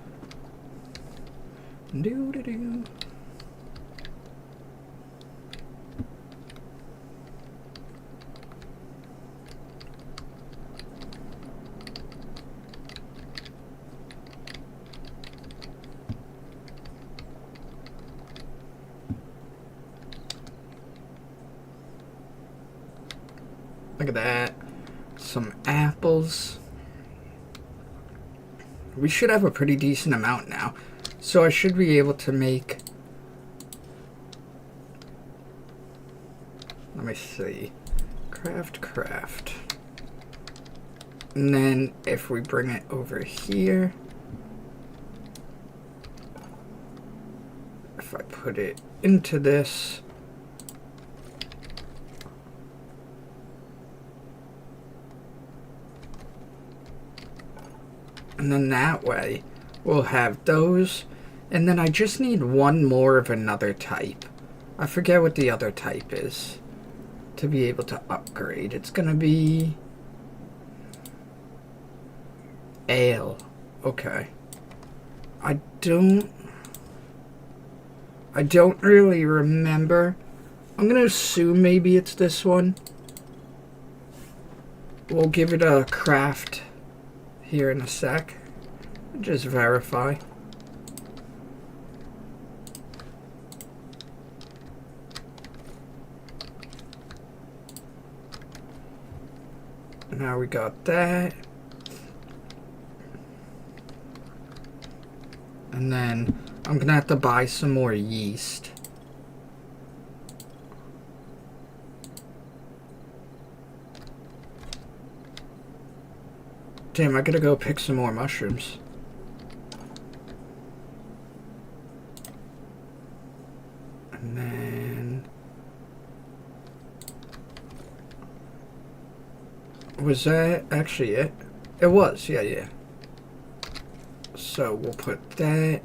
Doo-doo-doo. Look at that. Some apples. We should have a pretty decent amount now. So I should be able to make... Let me see. Craft. And then if we bring it over here, if I put it into this, and then that way we'll have those, and then I just need one more of another type. I forget what the other type is to be able to upgrade. It's gonna be ale. Okay. I don't really remember. I'm gonna assume maybe it's this one. We'll give it a craft here in a sec. Just verify. Now we got that. And then I'm gonna have to buy some more yeast. Damn, I gotta go pick some more mushrooms. And then... Was that actually it? It was, yeah. So we'll put that.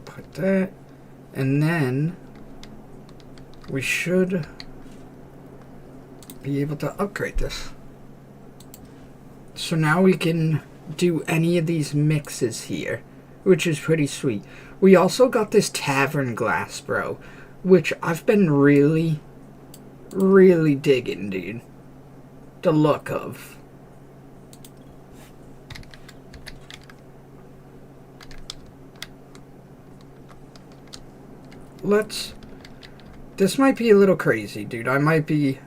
Put that. And then we should be able to upgrade this. So now we can do any of these mixes here, which is pretty sweet. We also got this tavern glass, bro, which I've been really digging, dude. The look of. This might be a little crazy, dude. I might be,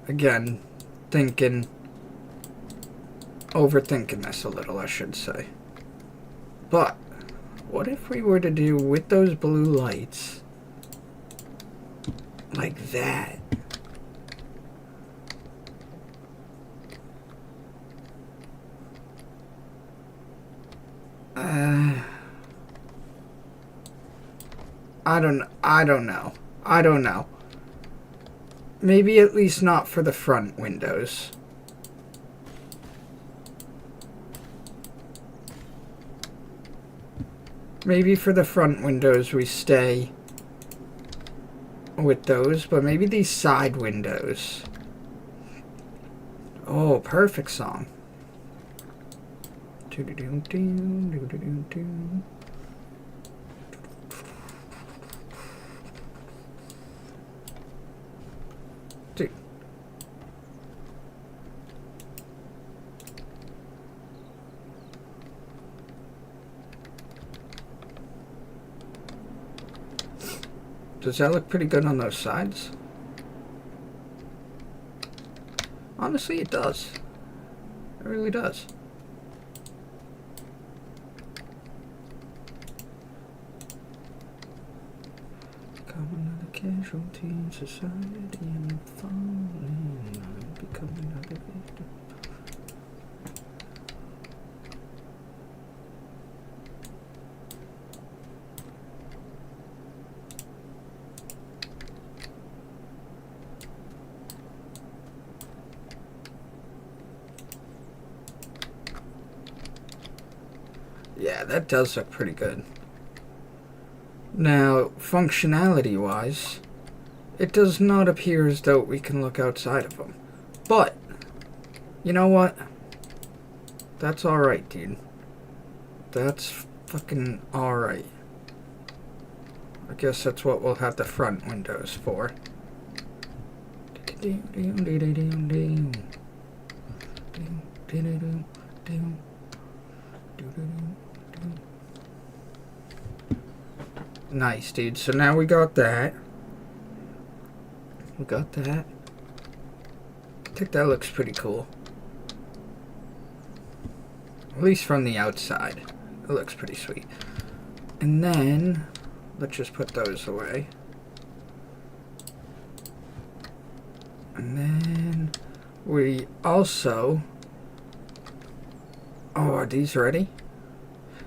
again, overthinking this a little, I should say. But what if we were to do with those blue lights like that? I don't know. Maybe at least not for the front windows. Maybe for the front windows we stay with those, but maybe these side windows. Oh, perfect song. Dude. Does that look pretty good on those sides? Honestly, it does. It really does. Become another casualty in society and falling. I'm becoming another victim. Yeah, that does look pretty good. Now, functionality-wise, it does not appear as though we can look outside of them. But, you know what? That's alright, dude. That's fucking alright. I guess that's what we'll have the front windows for. Nice, dude. So now we got that. I think that looks pretty cool. At least from the outside. It looks pretty sweet. And then, let's just put those away. And then, we also... Oh, are these ready?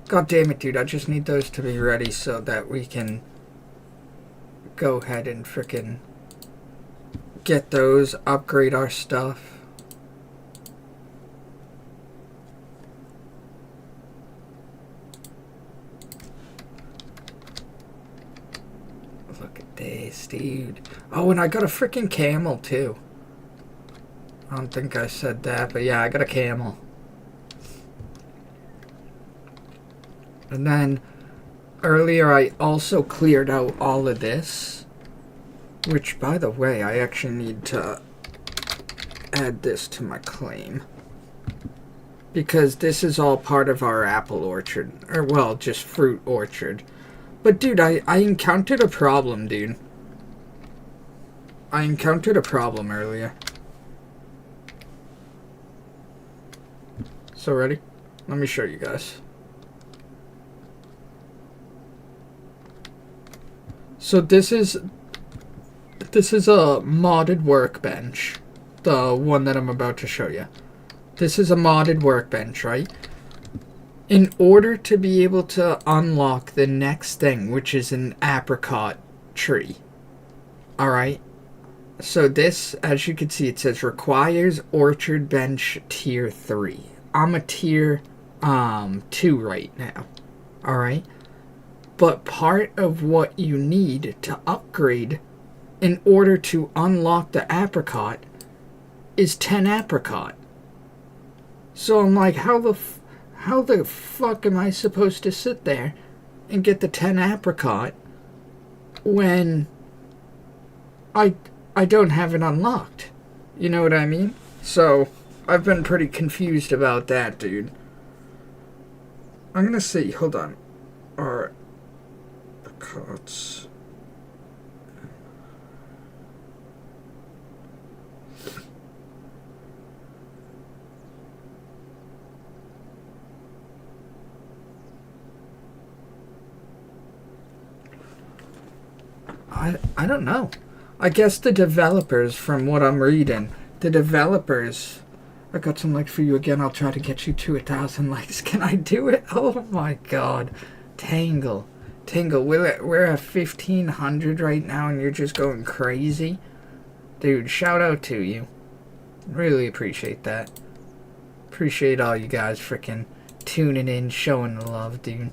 God damn it, dude. I just need those to be ready so that we can go ahead and frickin' get those, upgrade our stuff. Look at this, dude. Oh, and I got a frickin' camel, too. I don't think I said that, but yeah, I got a camel. And then earlier I also cleared out all of this, which, by the way, I actually need to add this to my claim, because this is all part of our apple orchard, or well, just fruit orchard. But dude, I encountered a problem, dude. I encountered a problem earlier. So ready? Let me show you guys. So this is a modded workbench, the one that I'm about to show you. This is a modded workbench, right? In order to be able to unlock the next thing, which is an apricot tree, alright? So this, as you can see, it says requires orchard bench tier 3. I'm a tier 2 right now, alright? But part of what you need to upgrade in order to unlock the apricot is 10 apricot. So I'm like, how the fuck am I supposed to sit there and get the 10 apricot when I don't have it unlocked? You know what I mean? So I've been pretty confused about that, dude. I'm gonna see, hold on. Alright. Apricots. I don't know. I guess the developers, from what I'm reading, the developers... I got some likes for you again. I'll try to get you to 1,000 likes. Can I do it? Oh my god. Tangle, we're at 1,500 right now and you're just going crazy. Dude, shout out to you. Really appreciate that. Appreciate all you guys freaking tuning in, showing the love, dude.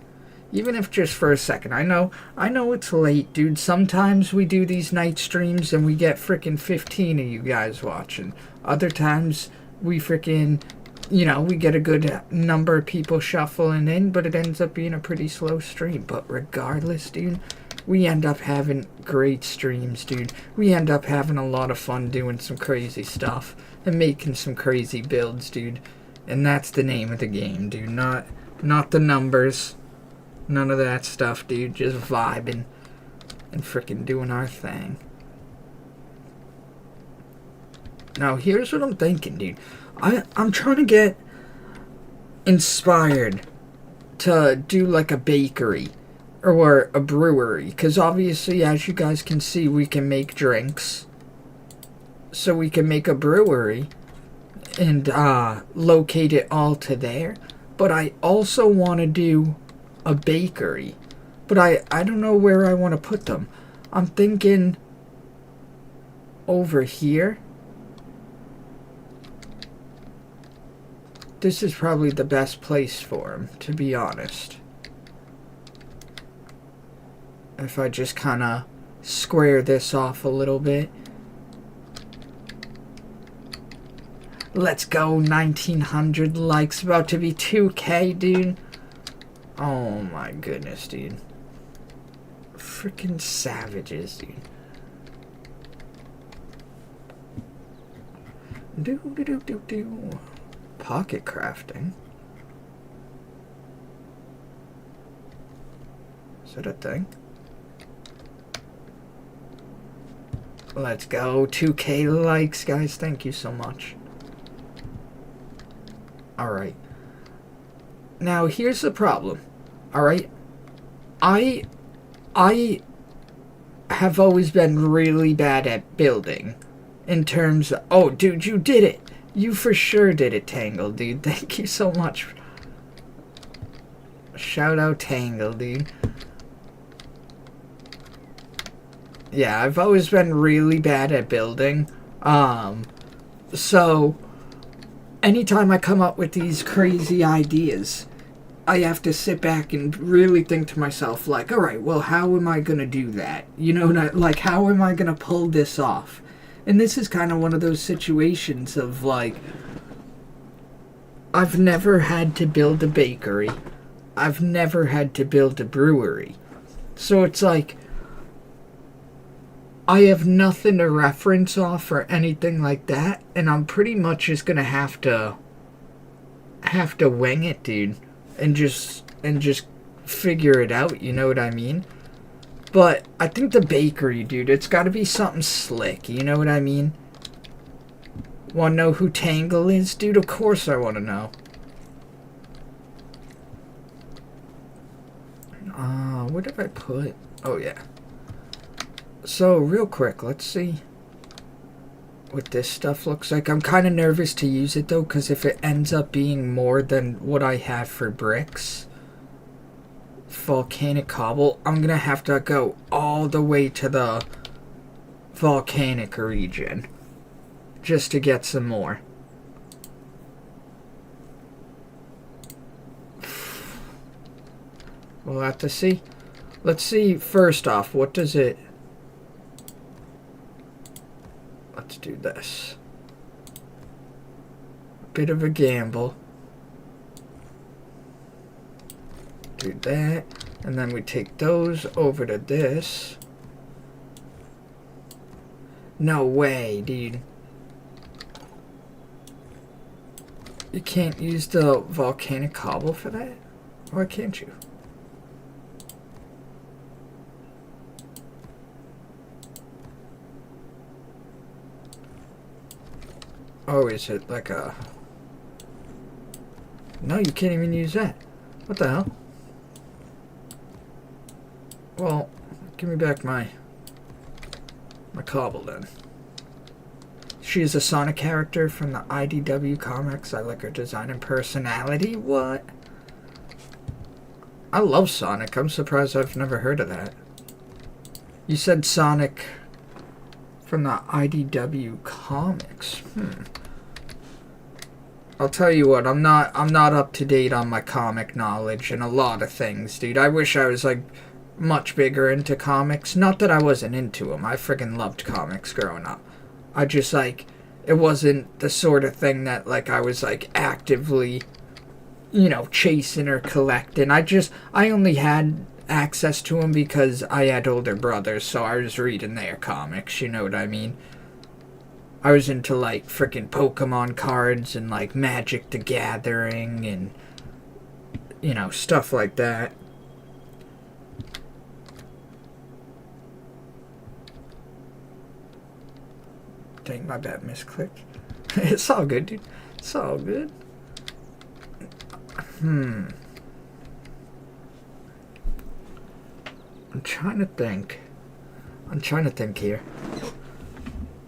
Even if just for a second. I know it's late, dude. Sometimes we do these night streams and we get freaking 15 of you guys watching. Other times we freaking, you know, we get a good number of people shuffling in, but it ends up being a pretty slow stream. But regardless, dude, we end up having great streams, dude. We end up having a lot of fun doing some crazy stuff and making some crazy builds, dude. And that's the name of the game, dude. Not the numbers. None of that stuff, dude. Just vibing and freaking doing our thing. Now, here's what I'm thinking, dude. I'm trying to get inspired to do like a bakery or a brewery. Because obviously, as you guys can see, we can make drinks. So we can make a brewery and locate it all to there. But I also want to do a bakery. But I don't know where I want to put them. I'm thinking over here. This is probably the best place for him, to be honest. If I just kind of square this off a little bit. Let's go, 1,900 likes, about to be 2K, dude. Oh my goodness, dude. Freaking savages, dude. Do. Pocket crafting. Is that a thing? Let's go. 2K likes, guys. Thank you so much. Alright. Now, here's the problem. Alright? I have always been really bad at building. In terms of... Oh, dude, you did it! You for sure did it, Tangle, dude. Thank you so much. Shout out Tangle, dude. Yeah, I've always been really bad at building. So, anytime I come up with these crazy ideas, I have to sit back and really think to myself, like, alright, well, how am I going to do that? You know, like, how am I going to pull this off? And this is kind of one of those situations of, like, I've never had to build a bakery. I've never had to build a brewery. So it's like, I have nothing to reference off or anything like that, and I'm pretty much just gonna have to wing it, dude, and just figure it out, you know what I mean? But I think the bakery, dude, it's got to be something slick, you know what I mean? Want to know who Tangle is, dude? Of course I want to know. What did I put? Oh yeah. So, real quick, let's see what this stuff looks like. I'm kind of nervous to use it, though, because if it ends up being more than what I have for bricks, volcanic cobble, I'm going to have to go all the way to the volcanic region just to get some more. We'll have to see. Let's see, first off, what does it... Let's do this. Bit of a gamble. Do that. And then we take those over to this. No way, dude. You can't use the volcanic cobble for that? Why can't you? Oh, is it like a... No, you can't even use that. What the hell? Well, give me back my cobble then. She is a Sonic character from the IDW comics. I like her design and personality. What? I love Sonic. I'm surprised I've never heard of that. You said Sonic from the IDW comics. I'll tell you what, I'm not up to date on my comic knowledge and a lot of things, dude. I wish I was like much bigger into comics. Not that I wasn't into them. I freaking loved comics growing up. I just like, it wasn't the sort of thing that like I was like actively, you know, chasing or collecting. I only had access to them because I had older brothers, so I was reading their comics, you know what I mean? I was into like freaking Pokemon cards and like Magic the Gathering and, you know, stuff like that. Dang, my bad, misclicked. It's all good, dude. It's all good. I'm trying to think. I'm trying to think here.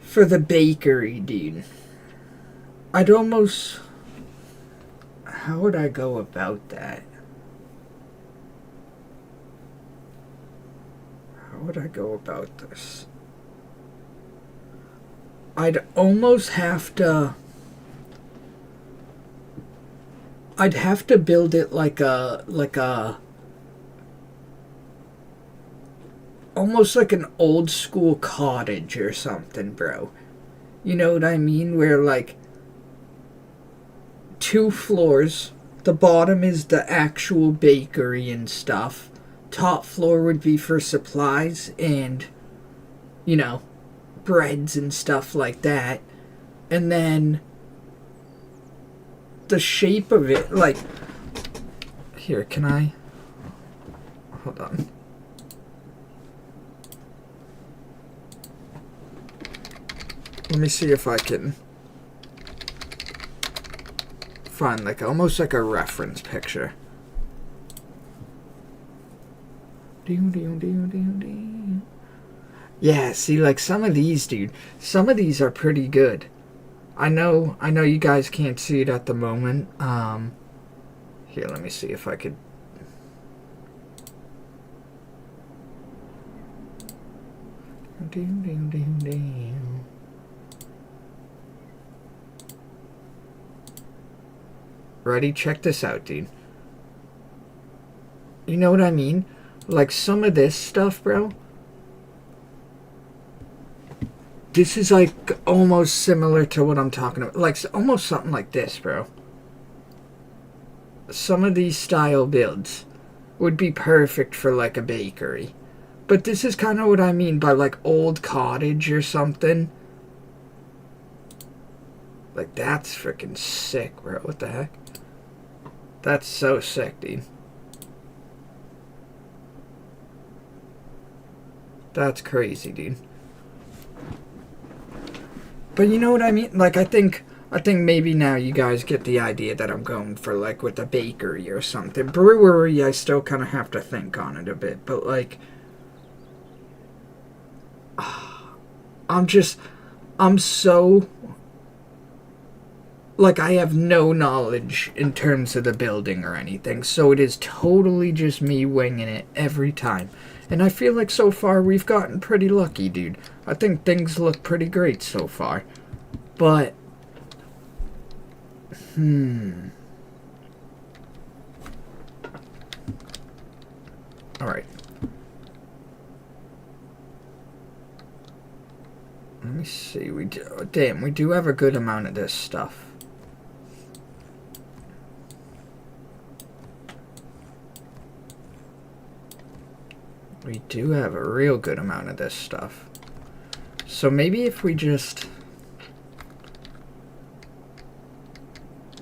For the bakery, dude. I'd almost... How would I go about that? How would I go about this? I'd almost have to... I'd have to build it like a almost like an old school cottage or something, bro. You know what I mean? Where like 2 floors. The bottom is the actual bakery and stuff. Top floor would be for supplies and, you know, breads and stuff like that. And then the shape of it, like, here, can I, hold on. Let me see if I can find like almost like a reference picture. Yeah, see, like some of these, dude, some of these are pretty good. I know you guys can't see it at the moment. Here, let me see if I could. Ready? Check this out, dude. You know what I mean? Like some of this stuff, bro. This is like almost similar to what I'm talking about. Like almost something like this, bro. Some of these style builds would be perfect for like a bakery. But this is kind of what I mean by like old cottage or something. Like that's freaking sick, bro. What the heck? That's so sick, dude. That's crazy, dude. But you know what I mean? Like I think maybe now you guys get the idea that I'm going for like with a bakery or something. Brewery, I still kind of have to think on it a bit, but like I'm so like I have no knowledge in terms of the building or anything, so it is totally just me winging it every time. And I feel like so far we've gotten pretty lucky, dude. I think things look pretty great so far. But Alright. Let me see. We do have a good amount of this stuff. We do have a real good amount of this stuff. So maybe if we just...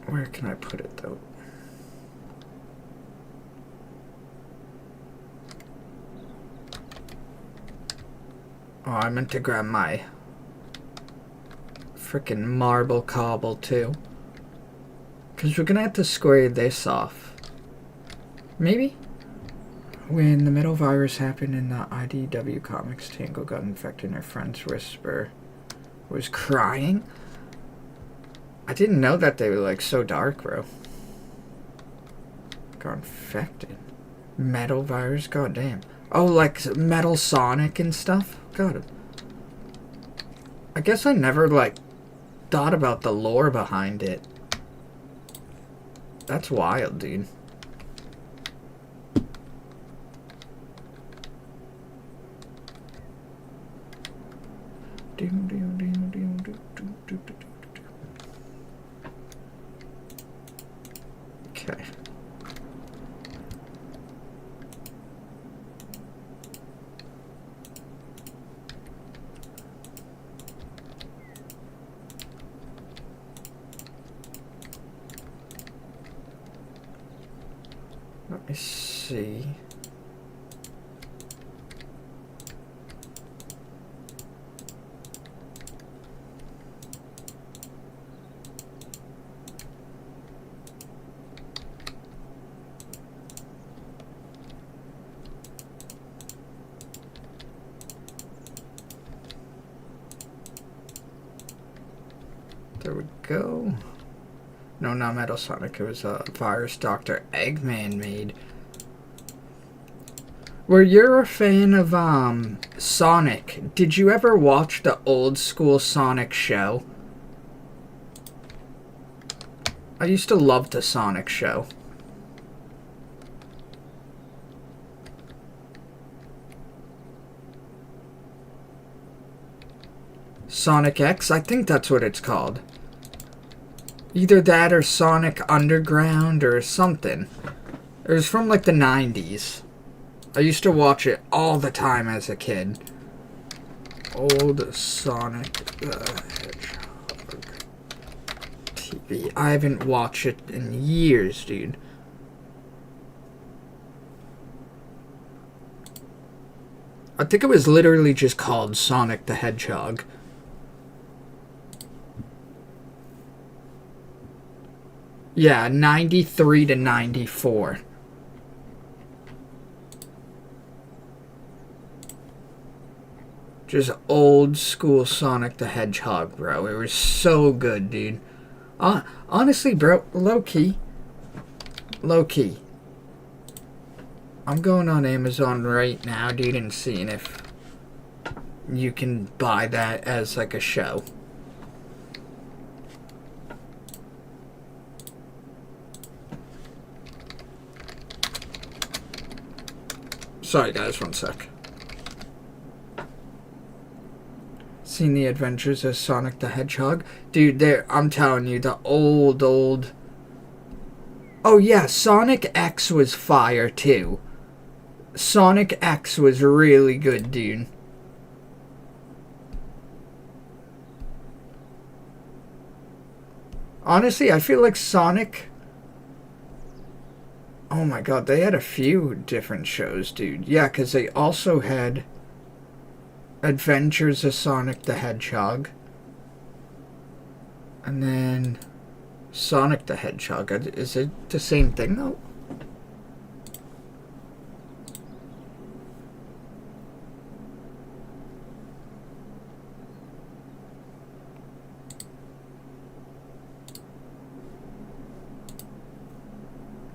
Where can I put it, though? Oh, I meant to grab my frickin' marble cobble, too. Because we're gonna have to square this off. Maybe? When the metal virus happened in the IDW comics, Tango got infected and her friend's Whisper was crying. I didn't know that they were like so dark, bro. Got infected. Metal virus? Goddamn. Oh, like Metal Sonic and stuff? Got it. I guess I never like thought about the lore behind it. That's wild, dude. Okay. Let me see. There we go. No, not Metal Sonic. It was a virus Dr. Eggman made. Were you a fan of Sonic? Did you ever watch the old school Sonic show? I used to love the Sonic show. Sonic X? I think that's what it's called. Either that or Sonic Underground or something. It was from like the 90s. I used to watch it all the time as a kid. Old Sonic the Hedgehog TV. I haven't watched it in years, dude. I think it was literally just called Sonic the Hedgehog. Yeah, 93 to 94. Just old school Sonic the Hedgehog, bro. It was so good, dude. Honestly, bro, low key. Low key. I'm going on Amazon right now, dude, and seeing if you can buy that as like a show. Sorry, guys, one sec. Seen the Adventures of Sonic the Hedgehog? Dude, I'm telling you, the old... Oh, yeah, Sonic X was fire, too. Sonic X was really good, dude. Honestly, I feel like Sonic... Oh my god, they had a few different shows, dude. Yeah, because they also had Adventures of Sonic the Hedgehog. And then Sonic the Hedgehog. Is it the same thing, though?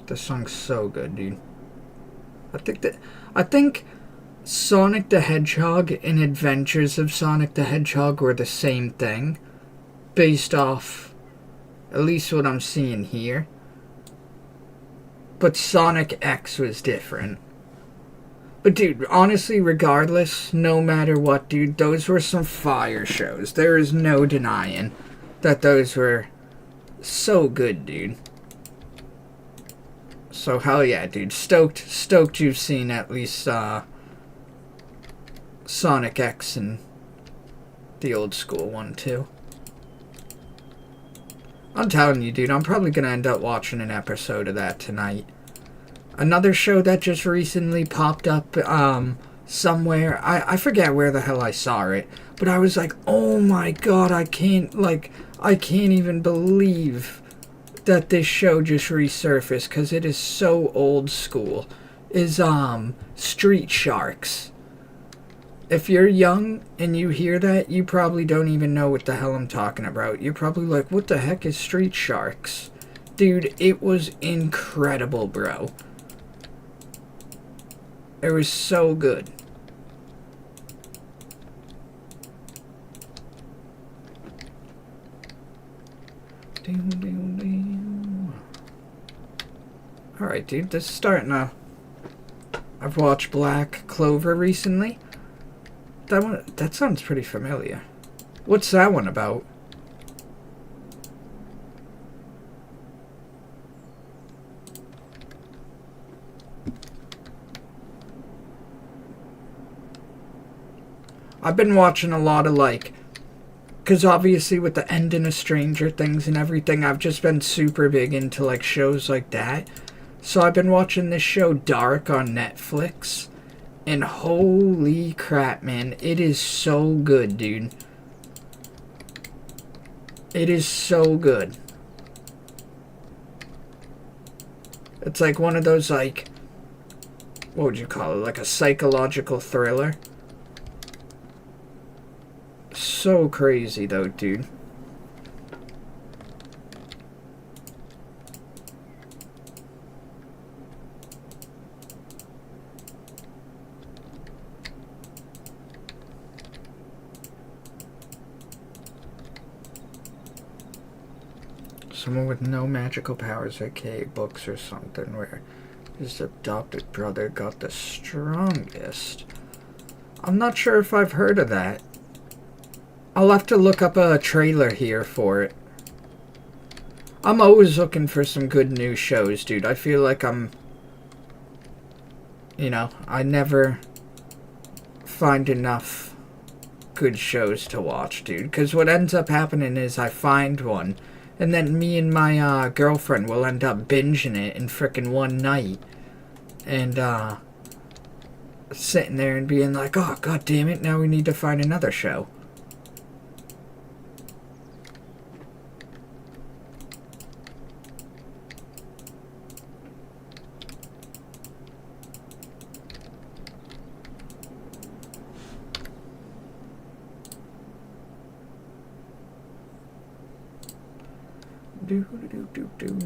The song's so good, dude. I think Sonic the Hedgehog and Adventures of Sonic the Hedgehog were the same thing, based off at least what I'm seeing here. But Sonic X was different. But dude, honestly, regardless, no matter what, dude, those were some fire shows. There is no denying that those were so good, dude. So hell yeah, dude. Stoked you've seen at least Sonic X and the old school one too. I'm telling you, dude, I'm probably gonna end up watching an episode of that tonight. Another show that just recently popped up somewhere. I forget where the hell I saw it, but I was like, oh my god, I can't even believe that this show just resurfaced, because it is so old school, is Street Sharks. If you're young and you hear that, you probably don't even know what the hell I'm talking about. You're probably like, what the heck is Street Sharks? Dude, it was incredible, bro. It was so good. Alright, dude, this is starting to... I've watched Black Clover recently. That sounds pretty familiar. What's that one about? I've been watching a lot of, like... Because obviously with the ending of Stranger Things and everything, I've just been super big into, like, shows like that. So I've been watching this show Dark on Netflix. And holy crap, man. It is so good, dude. It is so good. It's like one of those, like... What would you call it? Like a psychological thriller. So crazy, though, dude. Someone with no magical powers, aka books or something, where his adopted brother got the strongest. I'm not sure if I've heard of that. I'll have to look up a trailer here for it. I'm always looking for some good new shows, dude. I feel like I'm... You know, I never find enough good shows to watch, dude. Because what ends up happening is I find one, and then me and my girlfriend will end up binging it in frickin' one night. And, sitting there and being like, oh, god damn it, now we need to find another show. Do do do do.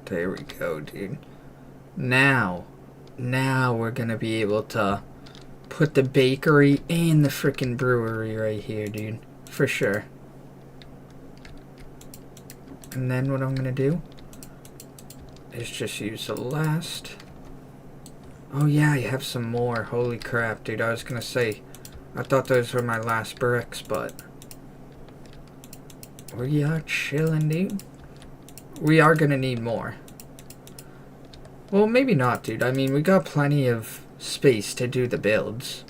There we go, dude. Now we're gonna be able to put the bakery and the frickin' brewery right here, dude. For sure. And then what I'm gonna do is just use the last. Oh yeah, I have some more. Holy crap, dude. I was gonna say, I thought those were my last bricks, but we are chilling, dude. We are gonna need more. Well, maybe not, dude. I mean, we got plenty of space to do the builds.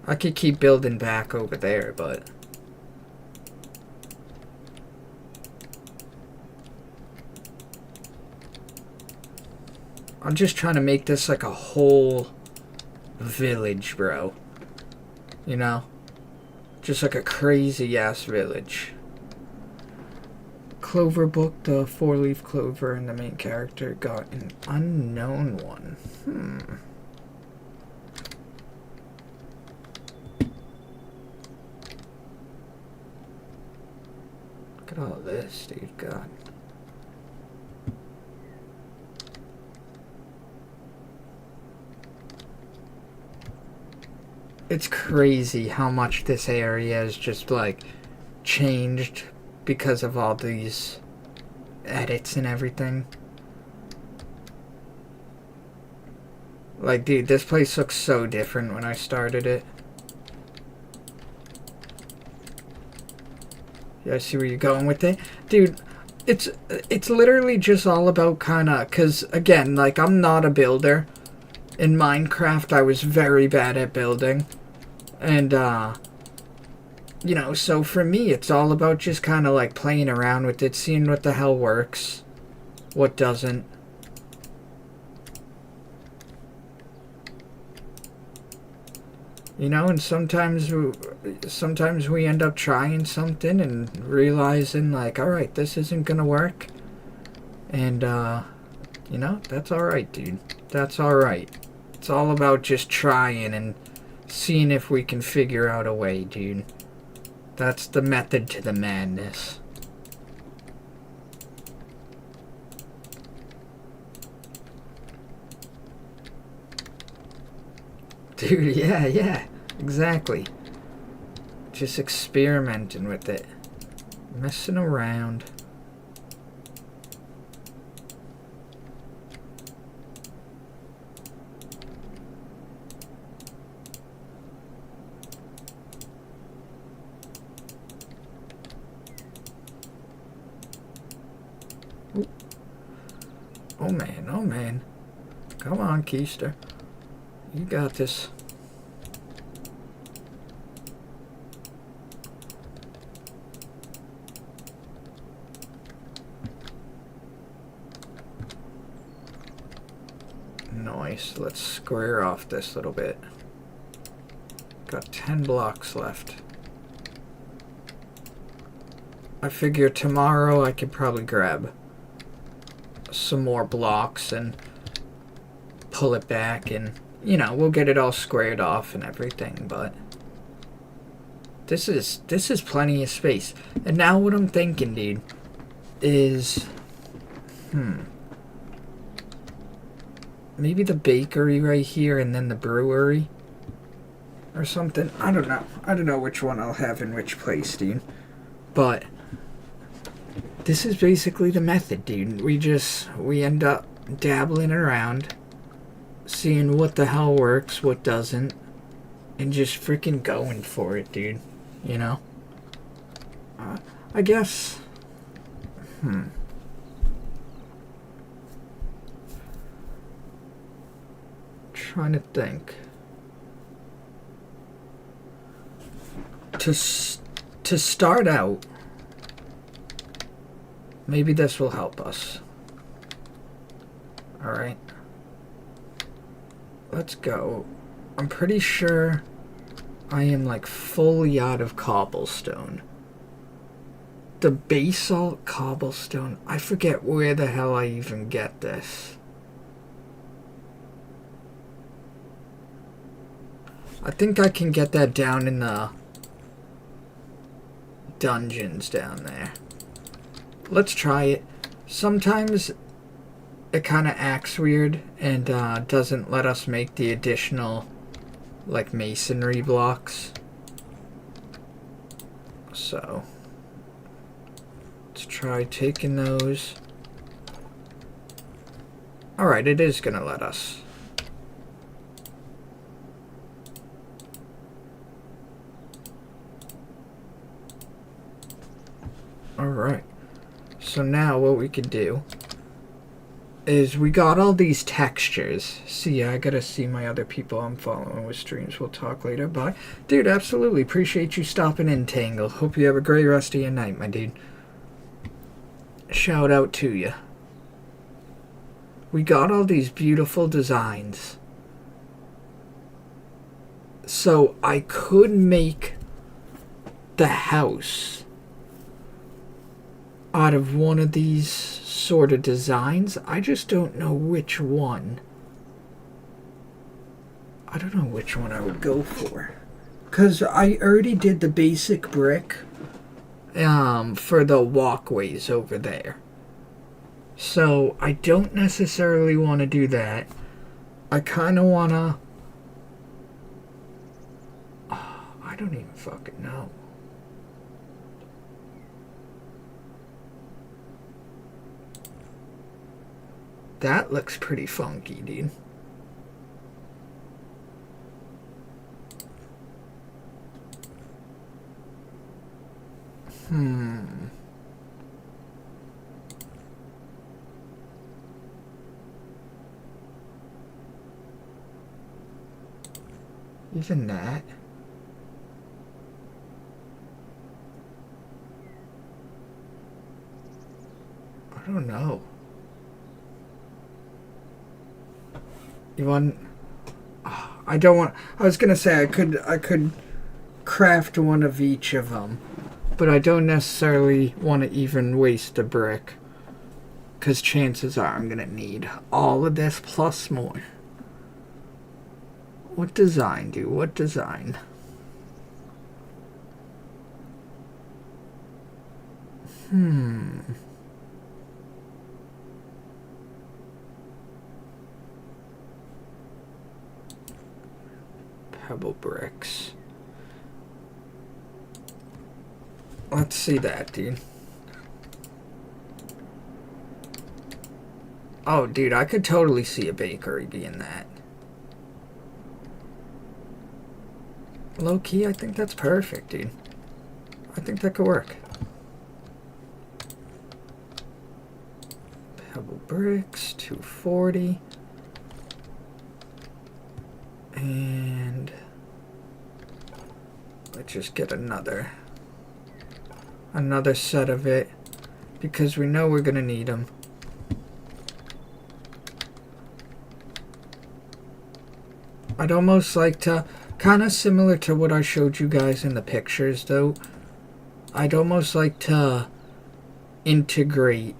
I could keep building back over there, but I'm just trying to make this like a whole village, bro. You know? Just like a crazy ass village. Clover book, the 4-leaf clover, and the main character got an unknown one. Look at all this, dude. God. It's crazy how much this area has just like changed because of all these edits and everything. Like, dude, this place looks so different when I started it. Yeah, I see where you're going with it. Dude, it's literally just all about kinda, cause again, like, I'm not a builder. In Minecraft, I was very bad at building. And, you know, so for me, it's all about just kind of like playing around with it, seeing what the hell works, what doesn't. You know, and sometimes we end up trying something and realizing like, all right, this isn't gonna work. And, you know, that's all right, dude. That's all right. It's all about just trying and seeing if we can figure out a way, dude. That's the method to the madness. Dude, yeah, exactly. Just experimenting with it. Messing around. Oh man. Come on, Keister. You got this. Nice. Let's square off this little bit. Got 10 blocks left. I figure tomorrow I could probably grab some more blocks and pull it back, and you know, we'll get it all squared off and everything, but this is plenty of space. And now what I'm thinking, dude, is maybe the bakery right here and then the brewery or something. I don't know which one I'll have in which place, dude, but this is basically the method, dude. We end up dabbling around, seeing what the hell works, what doesn't, and just freaking going for it, dude. You know? I guess... Trying to think. To start out, maybe this will help us. Alright. Let's go. I'm pretty sure... I am like fully out of cobblestone. The basalt cobblestone. I forget where the hell I even get this. I think I can get that down in the dungeons down there. Let's try it. Sometimes it kind of acts weird and doesn't let us make the additional like masonry blocks. So let's try taking those. Alright, it is gonna let us. Alright, so now what we can do is we got all these textures. See, I gotta see my other people I'm following with streams. We'll talk later. Bye. Dude, absolutely. Appreciate you stopping in, Tangle. Hope you have a great rest of your night, my dude. Shout out to you. We got all these beautiful designs. So I could make the house out of one of these sort of designs. I just don't know which one. I don't know which one I would go for. Because I already did the basic brick for the walkways over there. So I don't necessarily want to do that. I kind of want to... I don't even fucking know. That looks pretty funky, dude. Even that. I don't know. You want... I don't want... I was gonna say I could craft one of each of them, but I don't necessarily want to even waste a brick, because chances are I'm gonna need all of this plus more. What design, dude? What design? Pebble bricks. Let's see that, dude. Oh, dude, I could totally see a bakery being that. Low key, I think that's perfect, dude. I think that could work. Pebble bricks, 240. And let's just get another set of it, because we know we're gonna need them. I'd almost like to, kind of similar to what I showed you guys in the pictures though, I'd almost like to integrate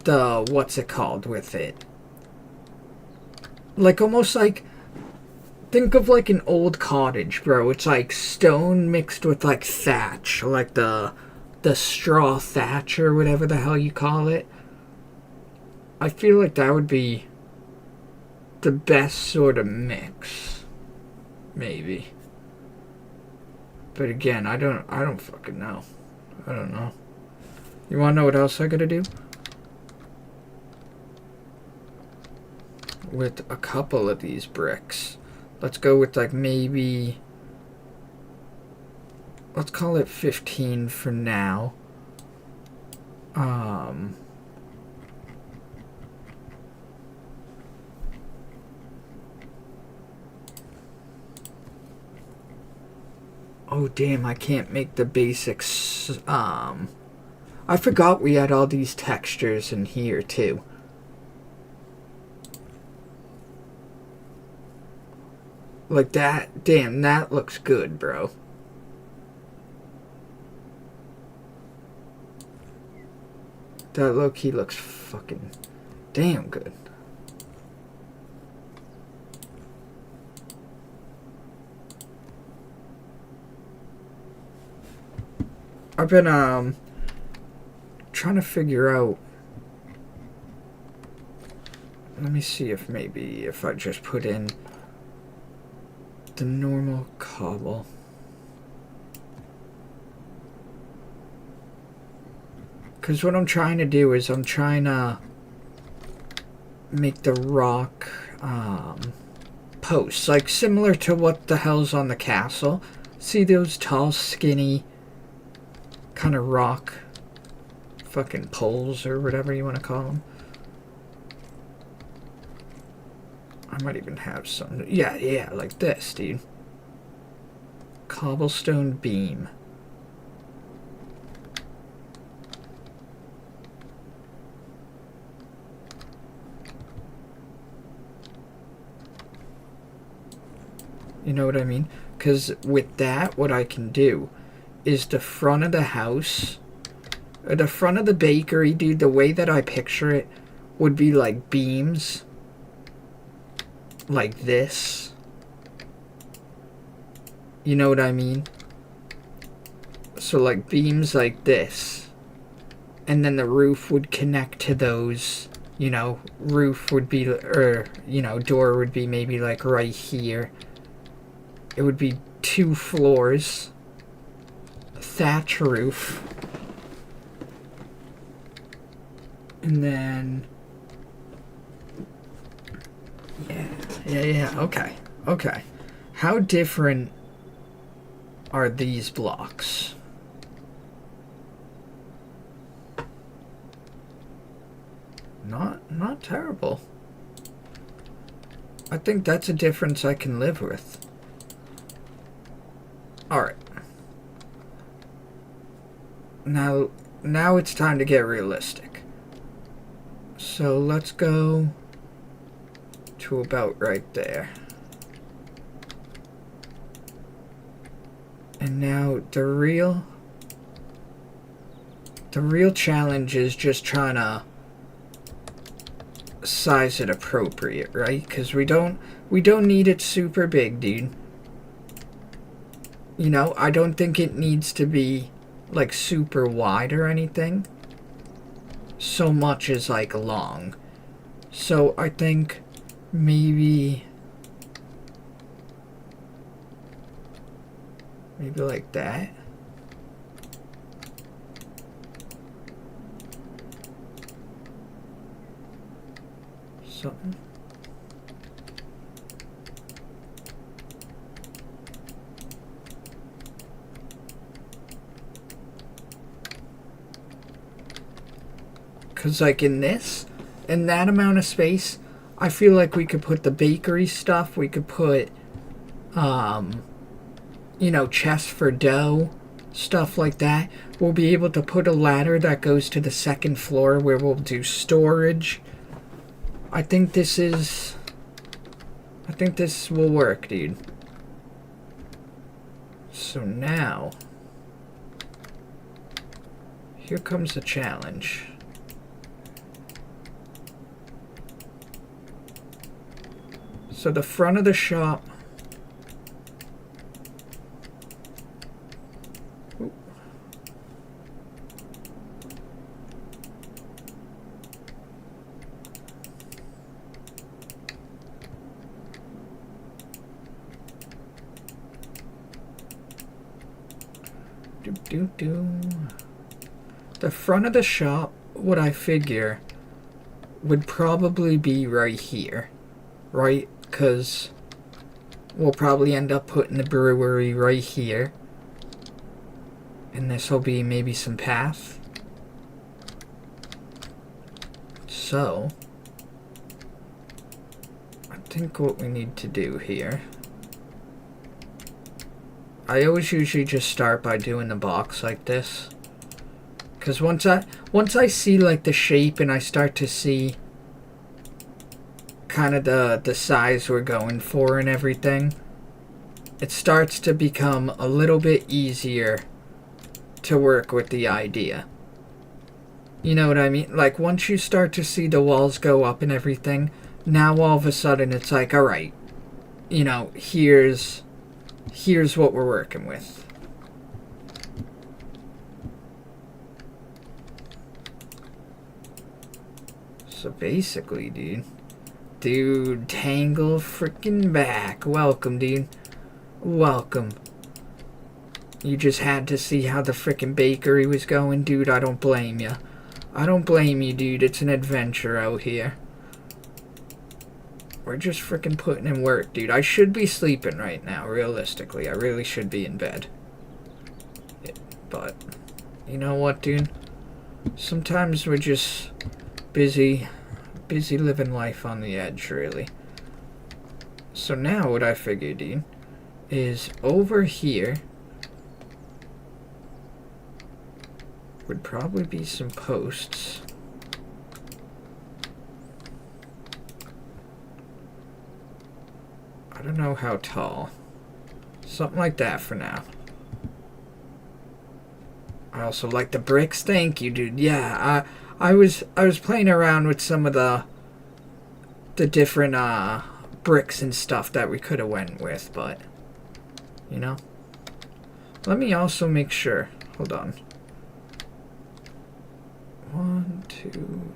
the, what's it called with it? Like almost like, think of like an old cottage, bro. It's like stone mixed with like thatch, like the straw thatch or whatever the hell you call it. I feel like that would be the best sort of mix, maybe. But again, I don't fucking know. I don't know. You wanna know what else I gotta do? With a couple of these bricks. Let's go with like maybe, let's call it 15 for now. Oh damn, I can't make the basics. I forgot we had all these textures in here too. Like that, damn, that looks good, bro. That low-key looks fucking damn good. I've been trying to figure out. Let me see if maybe if I just put in the normal cobble. Because what I'm trying to do is I'm trying to make the rock posts, like similar to what the hell's on the castle. See those tall, skinny, kind of rock fucking poles or whatever you want to call them? I might even have some. Yeah, like this, dude. Cobblestone beam. You know what I mean? Because with that, what I can do is the front of the house, or the front of the bakery, dude, the way that I picture it would be like beams. Like this. You know what I mean? So like beams like this. And then the roof would connect to those, you know, roof would be, or, you know, door would be maybe like right here. It would be 2 floors. Thatch roof. And then... Yeah, okay. How different are these blocks? Not terrible. I think that's a difference I can live with. Alright. Now it's time to get realistic. So let's go to about right there. And now the real challenge is just trying to size it appropriate, right? Because we don't need it super big, dude. You know, I don't think it needs to be like super wide or anything. So much as like long. So I think maybe like that. Something. Because like in that amount of space, I feel like we could put the bakery stuff, we could put you know, chests for dough, stuff like that. We'll be able to put a ladder that goes to the 2nd floor where we'll do storage. I think this will work, dude. So now, here comes the challenge. So the front of the shop. The front of the shop, what I figure, would probably be right here, right? Because we'll probably end up putting the brewery right here. And this will be maybe some path. So, I think what we need to do here, I always usually just start by doing the box like this. Because once I see like the shape and I start to see kind of the size we're going for and everything, it starts to become a little bit easier to work with the idea. You know what I mean? Like, once you start to see the walls go up and everything, now all of a sudden it's like, alright, you know, here's what we're working with. So basically, dude, Tangle freaking back. Welcome, dude. Welcome. You just had to see how the freaking bakery was going, dude. I don't blame you. I don't blame you, dude. It's an adventure out here. We're just freaking putting in work, dude. I should be sleeping right now, realistically. I really should be in bed. But, you know what, dude? Sometimes we're just busy living life on the edge, really. So now what I figured, dude, is over here would probably be some posts. I don't know how tall. Something like that for now. I also like the bricks. Thank you, dude. Yeah, I was playing around with some of the different bricks and stuff that we could have went with, but you know. Let me also make sure. Hold on. 1, 2,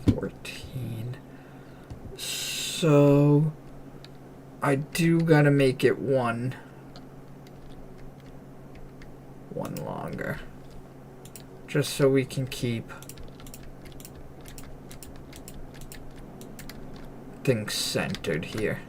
3, 14. So I do gotta make it one longer, just so we can keep things centered here.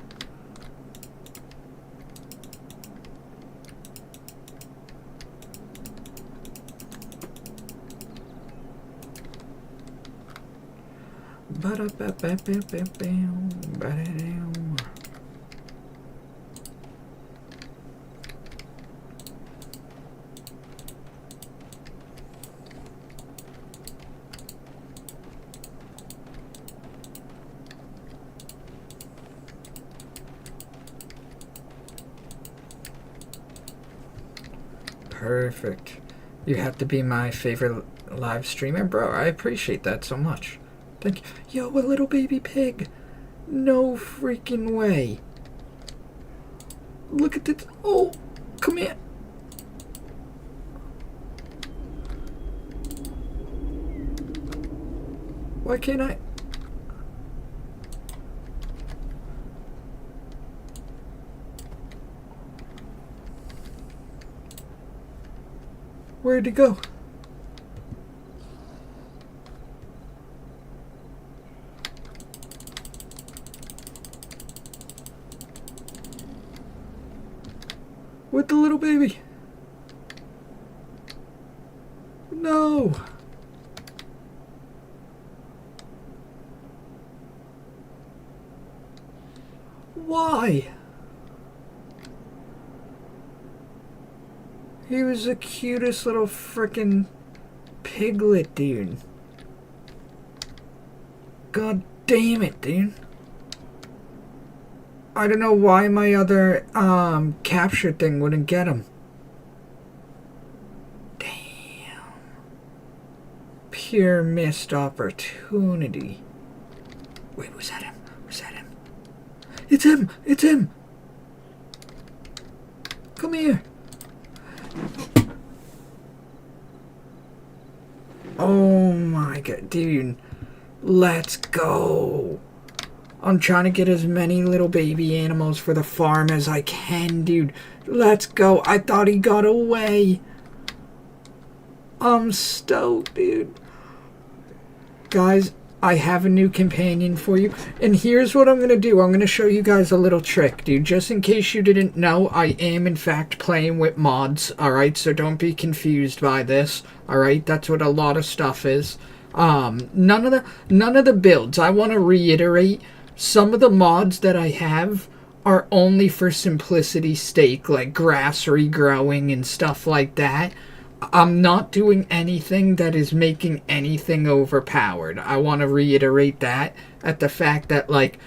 Perfect. You have to be my favorite live streamer, bro. I appreciate that so much. Thank you. Yo, a little baby pig. No freaking way. Look at this. Oh, come here. Why can't I? Where'd he go? With the little baby. No. Why? He was the cutest little frickin' piglet, dude. God damn it, dude. I don't know why my other capture thing wouldn't get him. Damn. Pure missed opportunity. Wait, was that him? Was that him? It's him! It's him! Come here! Oh my god, dude. Let's go. I'm trying to get as many little baby animals for the farm as I can, dude. Let's go. I thought he got away. I'm stoked, dude. Guys, I have a new companion for you. And here's what I'm going to do. I'm going to show you guys a little trick, dude. Just in case you didn't know, I am, in fact, playing with mods. Alright, so don't be confused by this. Alright, that's what a lot of stuff is. None of the builds. I want to reiterate, some of the mods that I have are only for simplicity's sake, like grass regrowing and stuff like that. I'm not doing anything that is making anything overpowered. I want to reiterate that, at the fact that, like,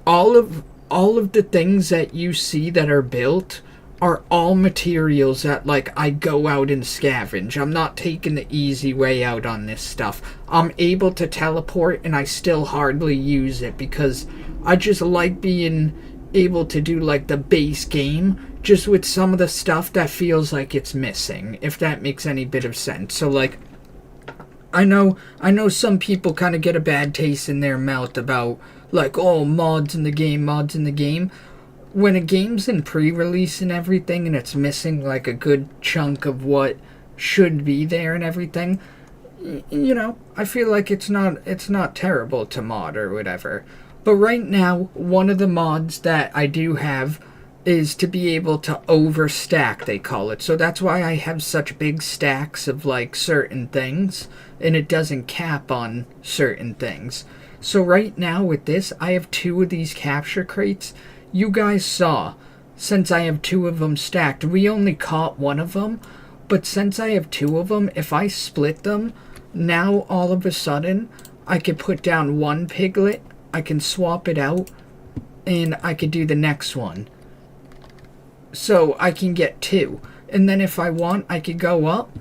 all of all of the things that you see that are built are all materials that, like, I go out and scavenge. I'm not taking the easy way out on this stuff. I'm able to teleport, and I still hardly use it because I just like being able to do, like, the base game just with some of the stuff that feels like it's missing, if that makes any bit of sense. So, like, I know some people kind of get a bad taste in their mouth about, like, oh, mods in the game, mods in the game. When a game's in pre-release and everything and it's missing, like, a good chunk of what should be there and everything, you know, I feel like it's not terrible to mod or whatever. But right now, one of the mods that I do have is to be able to overstack, they call it. So that's why I have such big stacks of, like, certain things, and it doesn't cap on certain things. So right now with this, I have 2 of these capture crates. You guys saw, since I have 2 of them stacked, we only caught 1 of them, but since I have 2 of them, if I split them, now all of a sudden, I could put down 1 piglet, I can swap it out, and I could do the next one. So I can get 2. And then if I want, I could go up,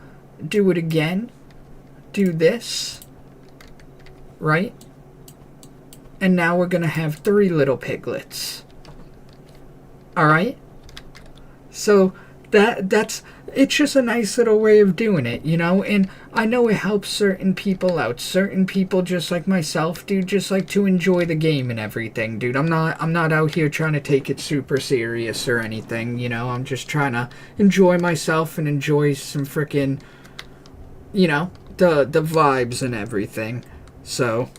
do it again, do this, right? And now we're going to have 3 little piglets. Alright? So that's it's just a nice little way of doing it, you know? And I know it helps certain people out. Certain people, just like myself, dude, just like to enjoy the game and everything, dude. I'm not out here trying to take it super serious or anything, you know? I'm just trying to enjoy myself and enjoy some freaking, you know, the vibes and everything. So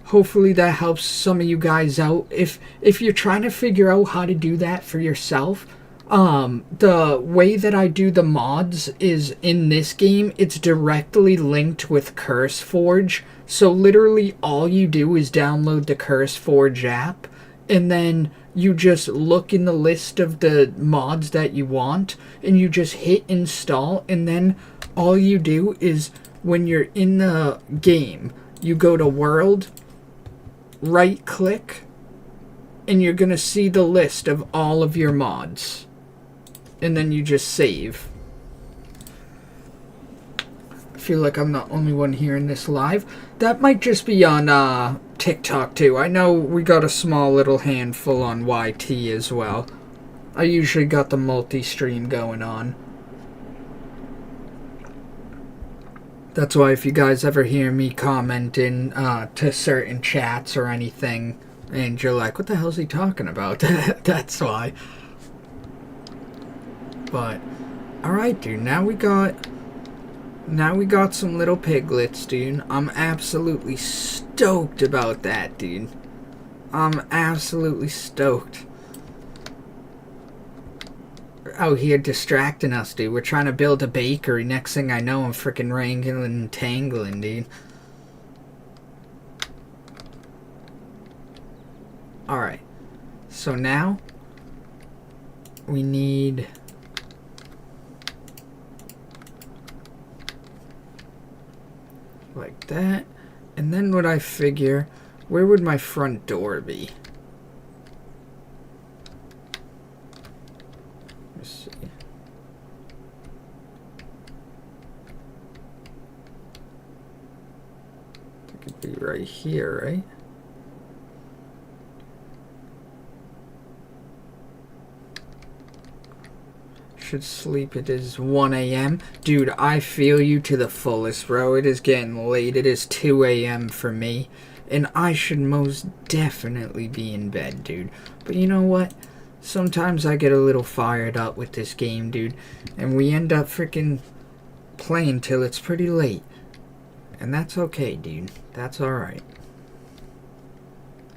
hopefully that helps some of you guys out. If you're trying to figure out how to do that for yourself, the way that I do the mods is in this game, it's directly linked with CurseForge. So literally all you do is download the CurseForge app, and then you just look in the list of the mods that you want, and you just hit install, and then all you do is when you're in the game, you go to World, right click, and you're gonna see the list of all of your mods, and then you just save. I feel like I'm the only one hearing this live. That might just be on TikTok too. I know we got a small little handful on YT as well. I usually got the multi-stream going on. That's why if you guys ever hear me commenting to certain chats or anything, and you're like, what the hell's he talking about? That's why. But, alright, dude, now we got some little piglets, dude. I'm absolutely stoked about that, dude. I'm absolutely stoked. Out here distracting us, dude. We're trying to build a bakery. Next thing I know, I'm freaking wrangling and tangling, dude. Alright. So now, we need... like that. And then what I figure, where would my front door be? Let's see. It could be right here, right? Should sleep. It is 1 a.m. Dude, I feel you to the fullest, bro. It is getting late. It is 2 a.m. for me. And I should most definitely be in bed, dude. But you know what? Sometimes I get a little fired up with this game, dude. And we end up freaking playing till it's pretty late. And that's okay, dude. That's alright.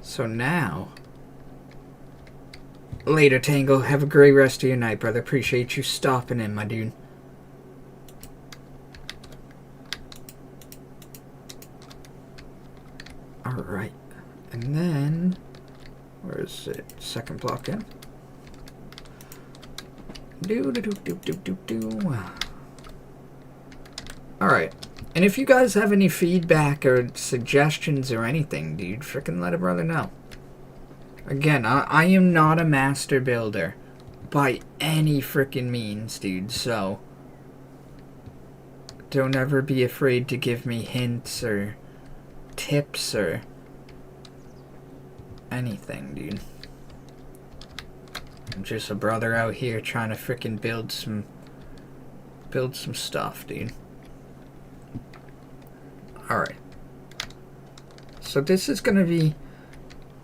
So now... later, Tango. Have a great rest of your night, brother. Appreciate you stopping in, my dude. Alright. And then... where is it? Second block in. Alright. And if you guys have any feedback or suggestions or anything, dude, freaking let a brother know. Again, I am not a master builder by any freaking means, dude, so don't ever be afraid to give me hints or tips or anything, dude. I'm just a brother out here trying to freaking build some stuff, dude. Alright. So this is gonna be,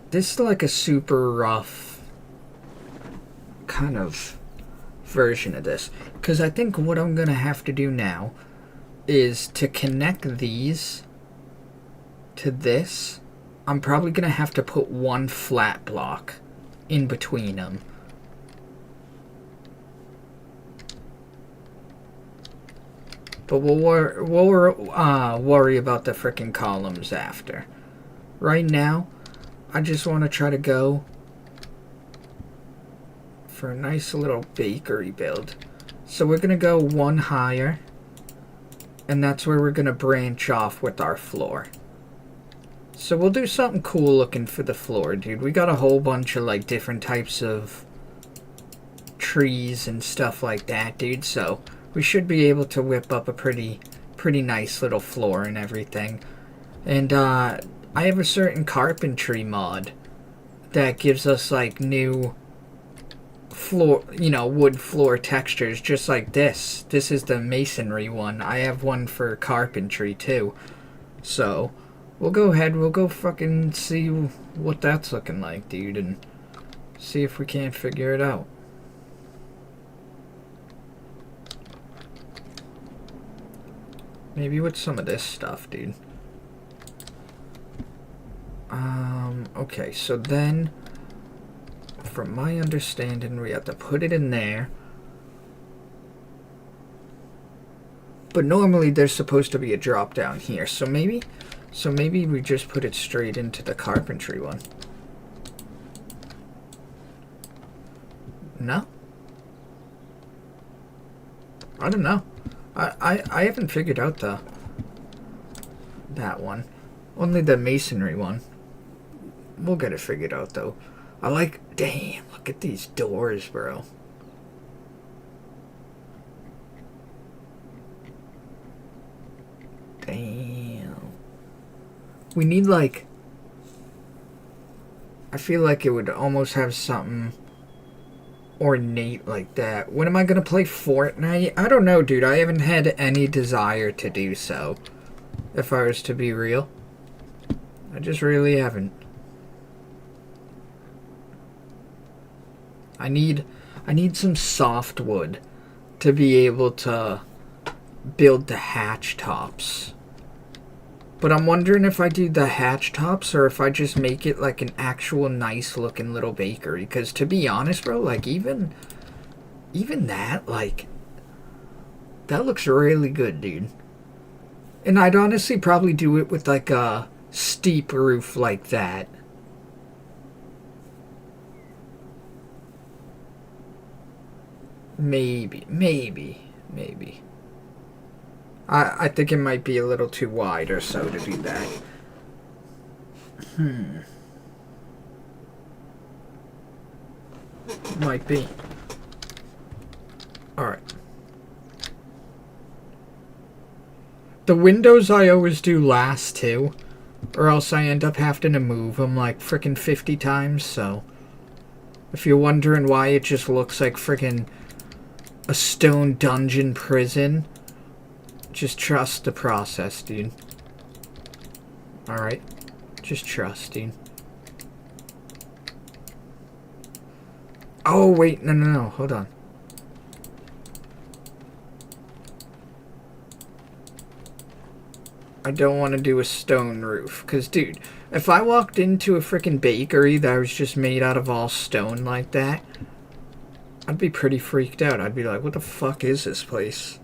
this is like a super rough kind of version of this. Because I think what I'm gonna have to do now is to connect these to this. I'm probably gonna have to put one flat block in between them. But we'll worry about the frickin' columns after. Right now, I just want to try to go for a nice little bakery build. So we're going to go one higher, and that's where we're going to branch off with our floor. So we'll do something cool looking for the floor, dude. We got a whole bunch of like different types of trees and stuff like that, dude. So we should be able to whip up a pretty nice little floor and everything. And I have a certain carpentry mod that gives us like new floor, you know, wood floor textures just like this. This is the masonry one. I have one for carpentry too. So we'll go ahead, we'll go fucking see what that's looking like, dude, and see if we can't figure it out. Maybe with some of this stuff, dude. Okay, so then, from my understanding, we have to put it in there. But normally there's supposed to be a drop down here, so maybe we just put it straight into the carpentry one. No? I don't know. I haven't figured out that one. Only the masonry one. We'll get it figured out though. Damn, look at these doors, bro. Damn. We need like, I feel like it would almost have something ornate like that. When am I gonna play Fortnite? I don't know, dude. I haven't had any desire to do so, if I was to be real. I just really haven't. I need some softwood to be able to build the hatch tops. But I'm wondering if I do the hatch tops or if I just make it like an actual nice looking little bakery. Because to be honest, bro, like even that, like, that looks really good, dude. And I'd honestly probably do it with like a steep roof like that. Maybe. I think it might be a little too wide or so to do that. Might be. Alright. The windows I always do last too, or else I end up having to move them like frickin' 50 times, so if you're wondering why it just looks like frickin' a stone dungeon prison, just trust the process, dude. Alright? Just trust, dude. Oh, wait, no, hold on. I don't want to do a stone roof, because, dude, if I walked into a frickin' bakery that was just made out of all stone like that, I'd be pretty freaked out. I'd be like, what the fuck is this place?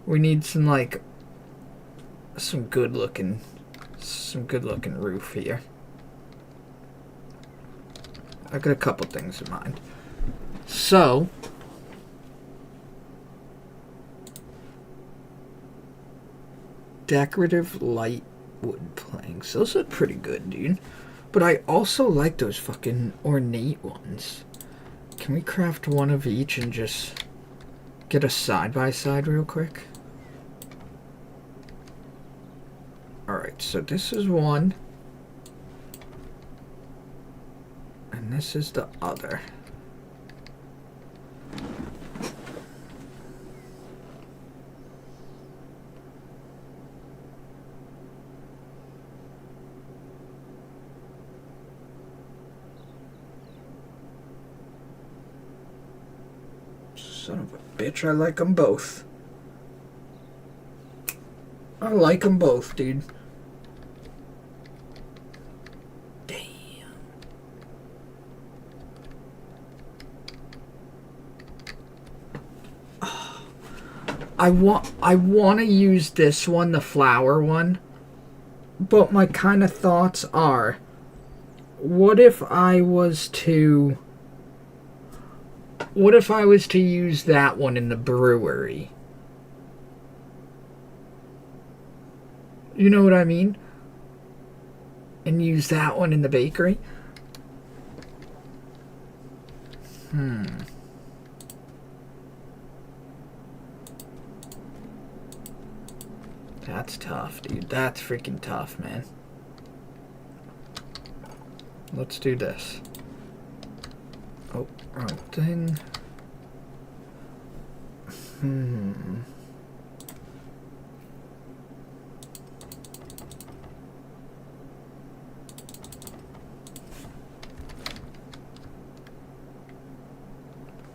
We need some, like, some good looking roof here. I got a couple things in mind. So, decorative light wood planks. Those look pretty good, dude. But I also like those fucking ornate ones. Can we craft one of each and just get a side-by-side real quick? Alright, so this is one. And this is the other. Son of a bitch, I like them both. I like them both, dude. Damn. I want to use this one, the flower one. But my kind of thoughts are, what if I was to use that one in the brewery? You know what I mean? And use that one in the bakery? That's tough, dude. That's freaking tough, man. Let's do this. Oh, wrong thing.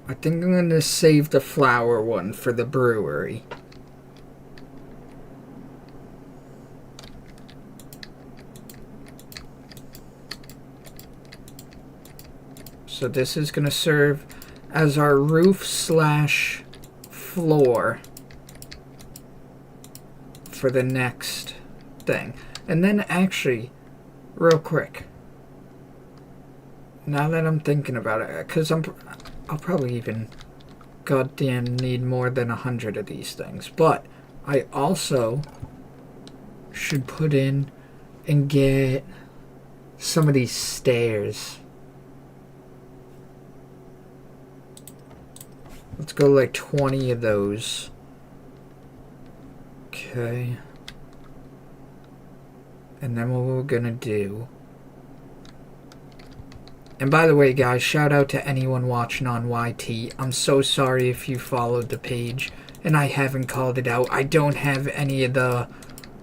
I think I'm going to save the flower one for the brewery. So this is going to serve as our roof slash floor for the next thing. And then actually, real quick, now that I'm thinking about it, because I'll probably even goddamn need more than 100 of these things. But I also should put in and get some of these stairs. Let's go like 20 of those. Okay. And then what we're gonna do. And by the way, guys, shout out to anyone watching on YT. I'm so sorry if you followed the page and I haven't called it out. I don't have any of the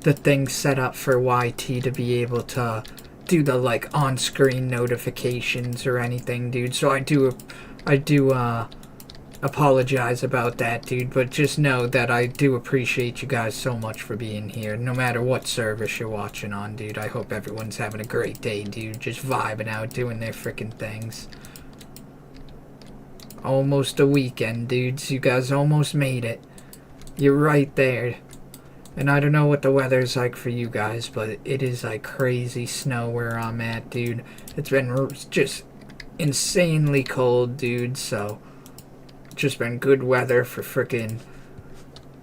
things set up for YT to be able to do the like on-screen notifications or anything, dude. So I do apologize about that, dude, but just know that I do appreciate you guys so much for being here, no matter what service you're watching on, dude. I hope everyone's having a great day, dude, just vibing out, doing their freaking things. Almost a weekend, dudes. You guys almost made it. You're right there. And I don't know what the weather's like for you guys, but it is like crazy snow where I'm at, dude. It's been just insanely cold, dude, so just been good weather for frickin'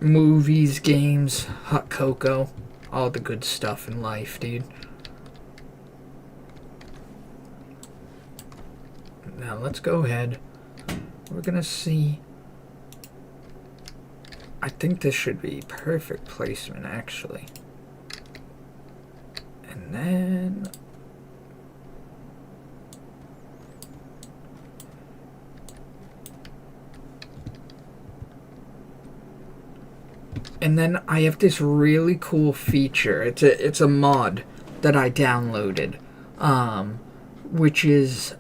movies, games, hot cocoa, all the good stuff in life, dude. Now let's go ahead. We're gonna see. I think this should be perfect placement, actually. And then I have this really cool feature. It's a mod that I downloaded, which is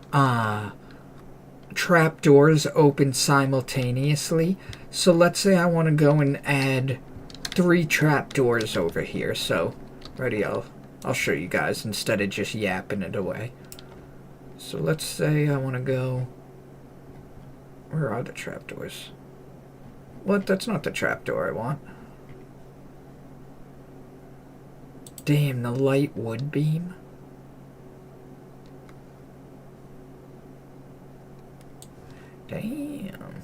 trapdoors open simultaneously. So let's say I want to go and add 3 trapdoors over here. So, ready? I'll show you guys instead of just yapping it away. So let's say I want to go. Where are the trapdoors? What? That's not the trapdoor I want. Damn, the light wood beam. Damn.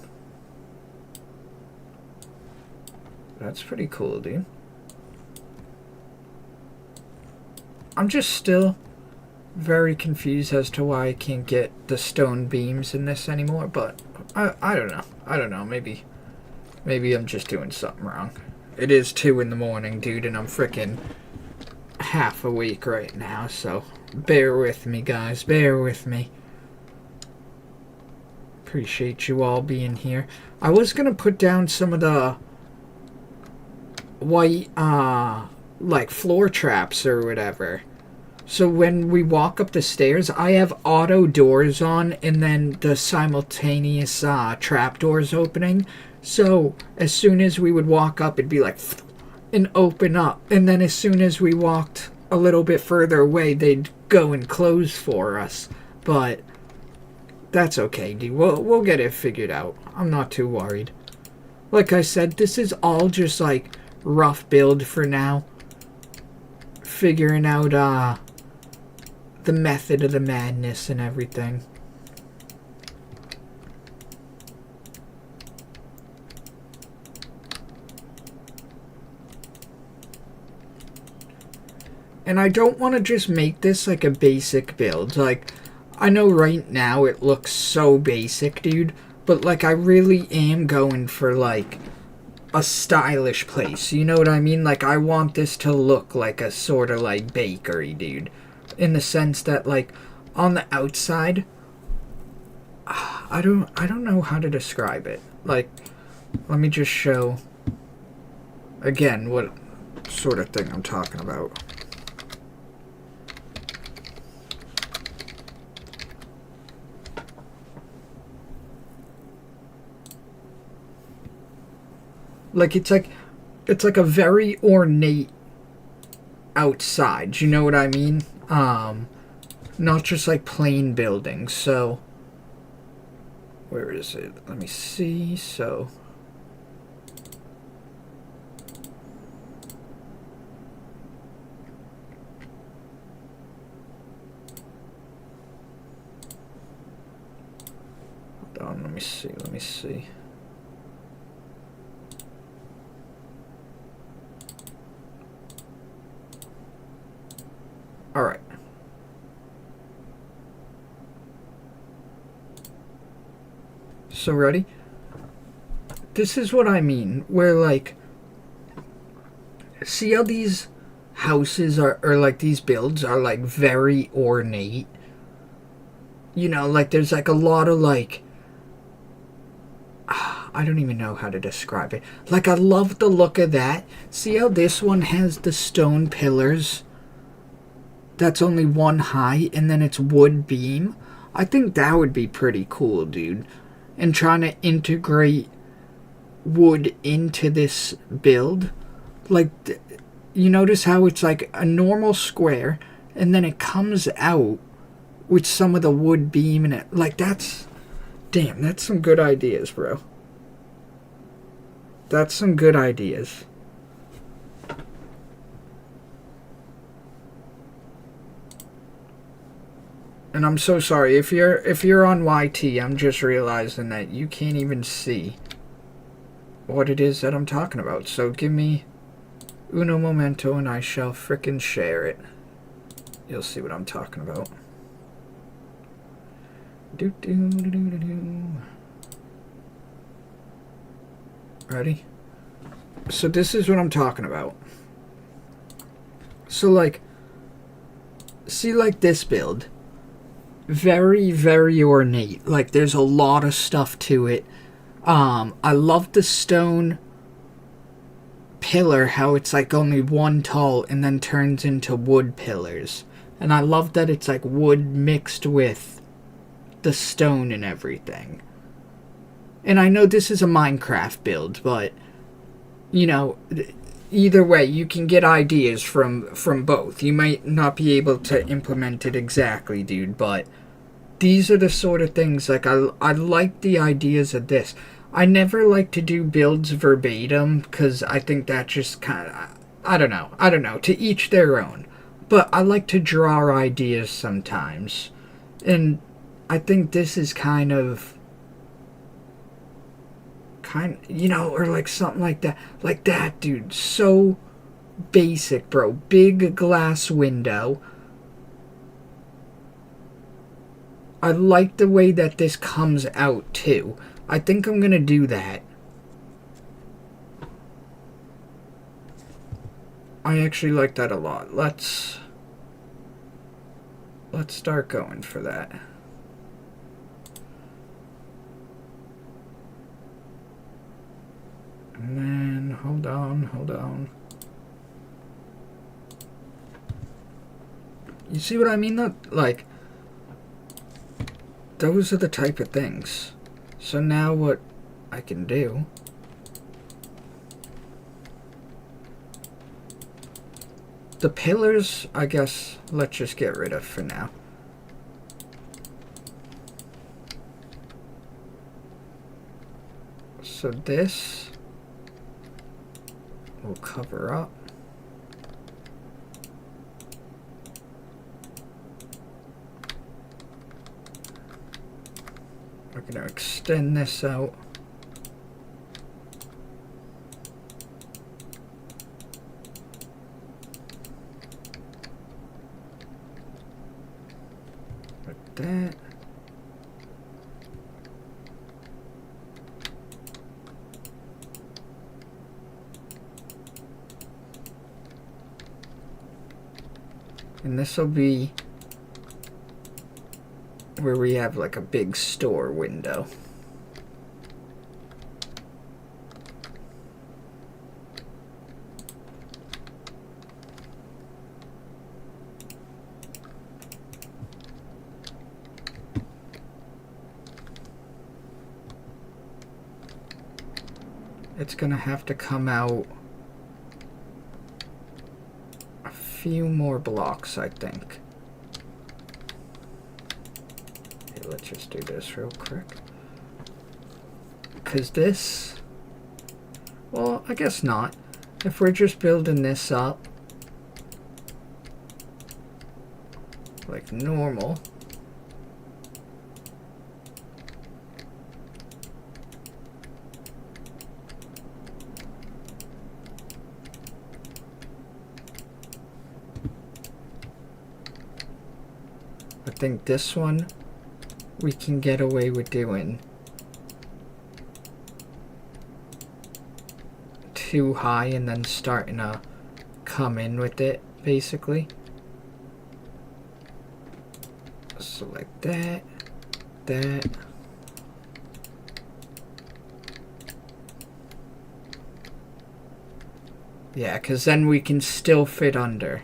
That's pretty cool, dude. I'm just still very confused as to why I can't get the stone beams in this anymore, but I don't know. I don't know. Maybe I'm just doing something wrong. It is 2 in the morning, dude, and I'm freaking half awake right now, so bear with me, guys. Bear with me. Appreciate you all being here. I was gonna put down some of the white, like floor traps or whatever. So when we walk up the stairs, I have auto doors on and then the simultaneous trap doors opening. So as soon as we would walk up, it'd be like and open up. And then as soon as we walked a little bit further away, they'd go and close for us. But that's okay, dude. We'll get it figured out. I'm not too worried. Like I said, this is all just like rough build for now. Figuring out the method of the madness and everything. And I don't want to just make this like a basic build. Like, I know right now it looks so basic, dude. But like, I really am going for like a stylish place. You know what I mean? Like, I want this to look like a sort of like bakery, dude. In the sense that like on the outside, I don't know how to describe it. Like, let me just show again what sort of thing I'm talking about. Like it's like a very ornate outside. You know what I mean? Not just like plain buildings. So where is it? Let me see. So hold on, let me see. All right. So ready? This is what I mean. Where like, see how these houses are, or like these builds are like very ornate. You know, like there's like a lot of like, I don't even know how to describe it. Like I love the look of that. See how this one has the stone pillars? That's only one high, and then it's wood beam. I think that would be pretty cool, dude. And trying to integrate wood into this build. Like, you notice how it's like a normal square, and then it comes out with some of the wood beam in it. Like, that's... Damn, that's some good ideas, bro. That's some good ideas. And I'm so sorry, if you're on YT, I'm just realizing that you can't even see what it is that I'm talking about. So give me uno momento and I shall frickin' share it. You'll see what I'm talking about. Ready? So this is what I'm talking about. So like, see like this build. Very, very ornate. Like, there's a lot of stuff to it. I love the stone pillar, how it's like only one tall and then turns into wood pillars. And I love that it's like wood mixed with the stone and everything. And I know this is a Minecraft build, but, you know, either way, you can get ideas from both. You might not be able to implement it exactly, dude, but these are the sort of things, like, I like the ideas of this. I never like to do builds verbatim, because I think that just kind of, I don't know, to each their own. But I like to draw ideas sometimes. And I think this is kind of, you know, or like something like that. Like that, dude. So basic, bro. Big glass window. I like the way that this comes out too. I think I'm gonna do that. I actually like that a lot. Let's start going for that. And then, hold on. You see what I mean? Like, those are the type of things. So now what I can do... The pillars, I guess, let's just get rid of for now. So this will cover up. We're going to extend this out. Like that. And this will be where we have like a big store window. It's gonna have to come out a few more blocks, I think. Let's just do this real quick. Because this... Well, I guess not. If we're just building this up like normal... I think this one we can get away with doing too high and then starting to come in with it, basically. So like that, that. Yeah, because then we can still fit under.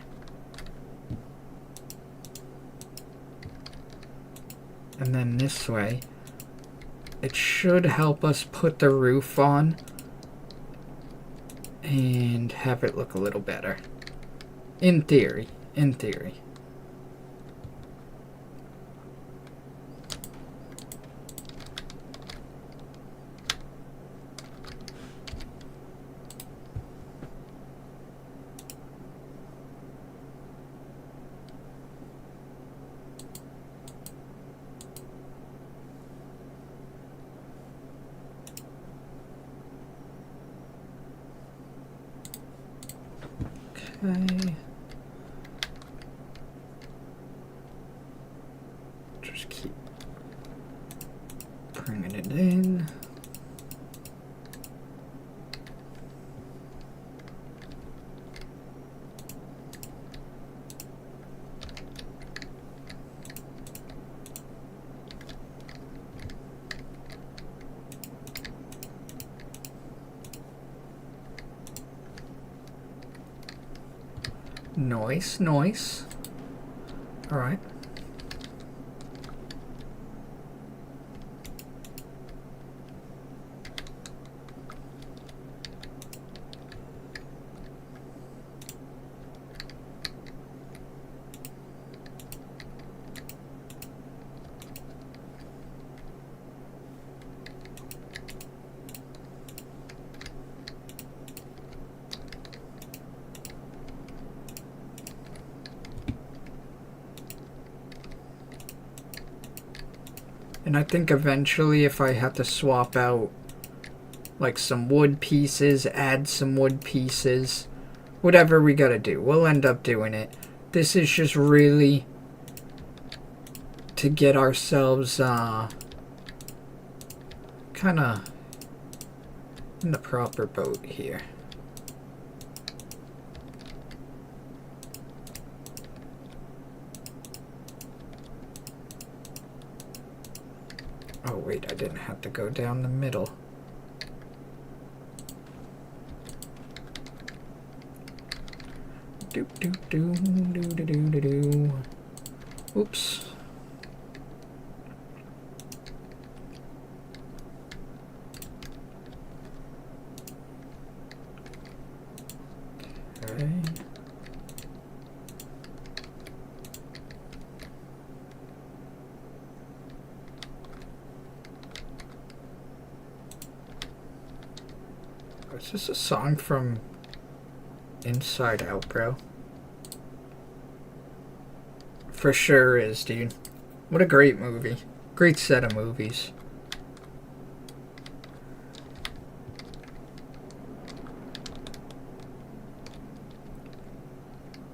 And then this way, it should help us put the roof on and have it look a little better. In theory. Okay. Just keep bringing it in. Nice. All right. And I think eventually if I have to swap out like some wood pieces, add some wood pieces, whatever we gotta do, we'll end up doing it. This is just really to to get ourselves kind of in the proper boat here. Oh wait, I didn't have to go down the middle. Do do do do do do do do. Oops. Okay. Is this a song from Inside Out, bro? For sure is, dude. What a great movie. Great set of movies.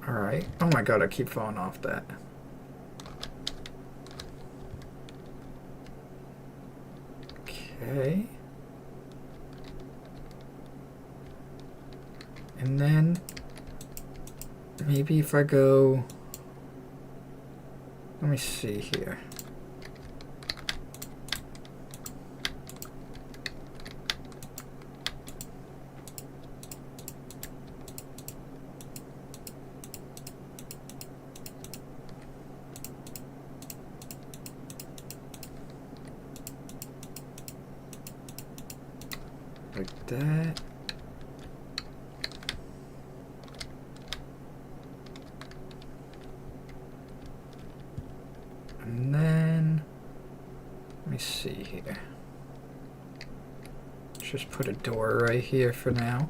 Alright. Oh my god, I keep falling off that. Okay. And then maybe if I go, let me see here. Like that. And then, let me see here. Let's just put a door right here for now.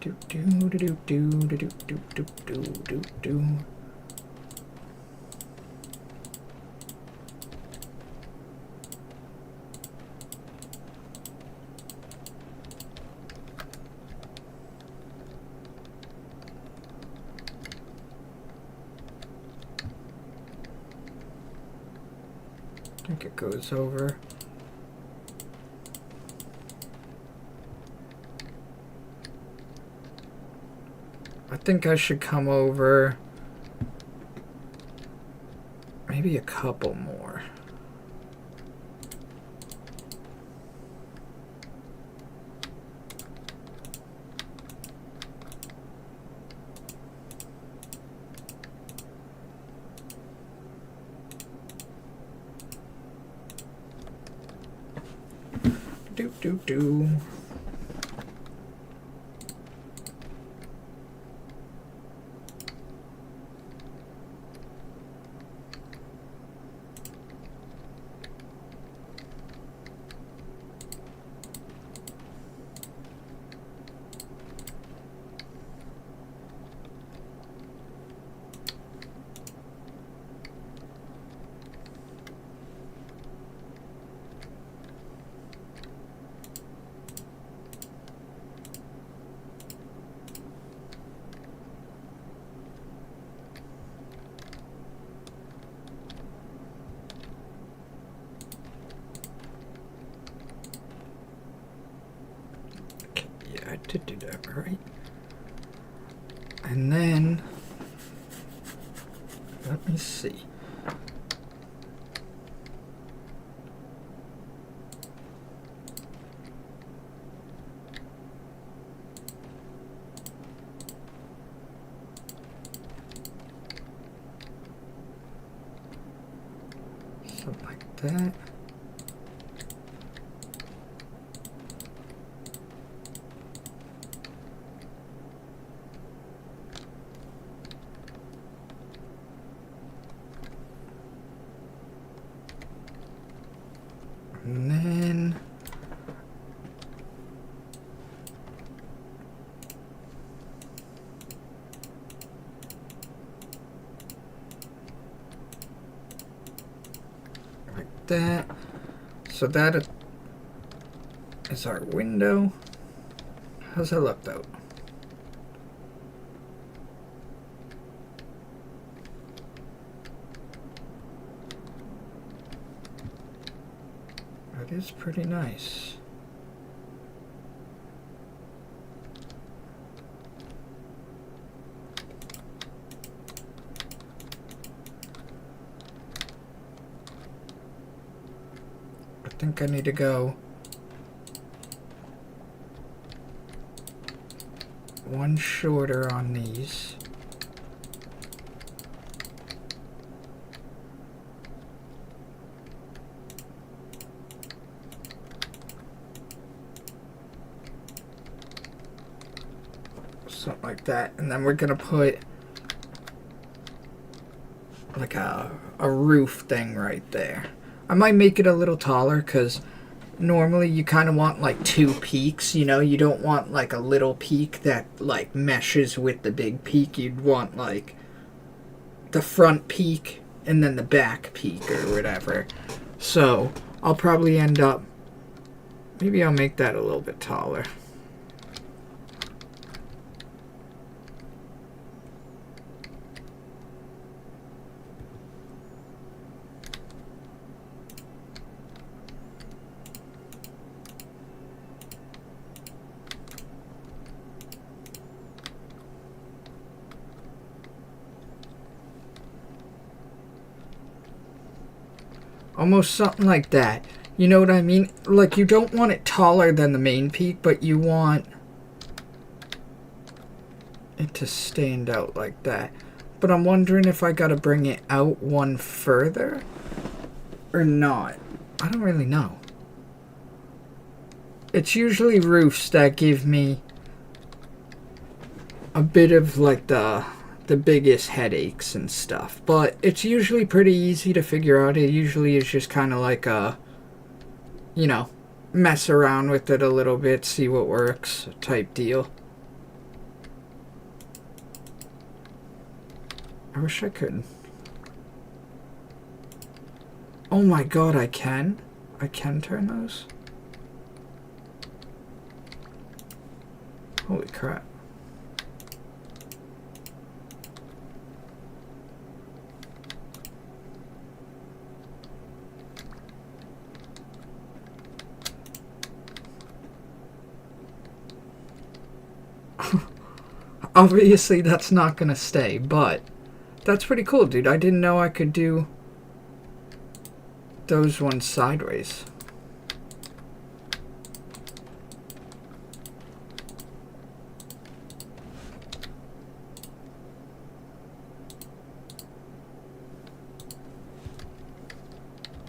Do do do do do do do do do do do. I think it goes over. I think I should come over maybe a couple more. Do do do. I did do that, right? And then, let me see. Something like that. And then like that. So that is our window. How's that look though? That is pretty nice. I think I need to go one shorter on these. Something like that. And then we're gonna put like a roof thing right there. I might make it a little taller because normally you kind of want like two peaks, you know? You don't want like a little peak that like meshes with the big peak. You'd want like the front peak and then the back peak or whatever. So I'll probably end up, maybe I'll make that a little bit taller. Almost something like that. You know what I mean? Like, you don't want it taller than the main peak, but you want it to stand out like that. But I'm wondering if I gotta bring it out one further or not. I don't really know. It's usually roofs that give me a bit of like the biggest headaches and stuff, but it's usually pretty easy to figure out. It usually is just kind of like a, you know, mess around with it a little bit, see what works type deal. I wish I could. Oh my god, I can turn those. Holy crap. Obviously that's not gonna stay, but that's pretty cool, dude. I didn't know I could do those ones sideways.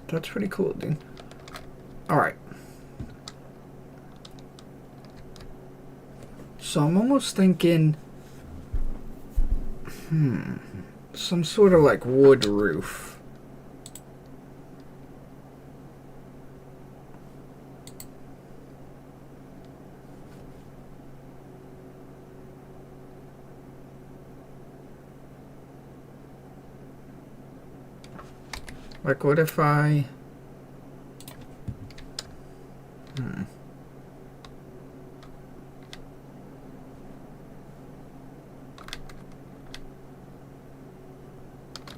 That's pretty cool, dude. Alright. So I'm almost thinking some sort of like wood roof. Like, what if I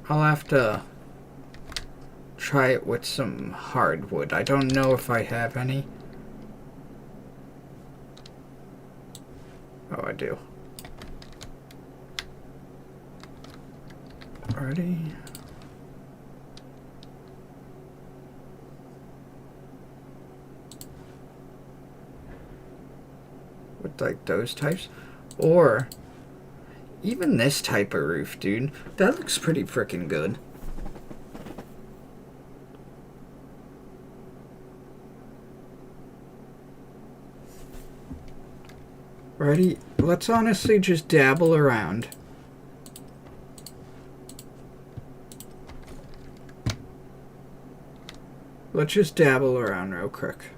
I'll have to try it with some hardwood. I don't know if I have any. Oh, I do. Alrighty. With like those types. Or even this type of roof, dude. That looks pretty freaking good. Ready? Let's honestly just dabble around. Let's just dabble around real quick.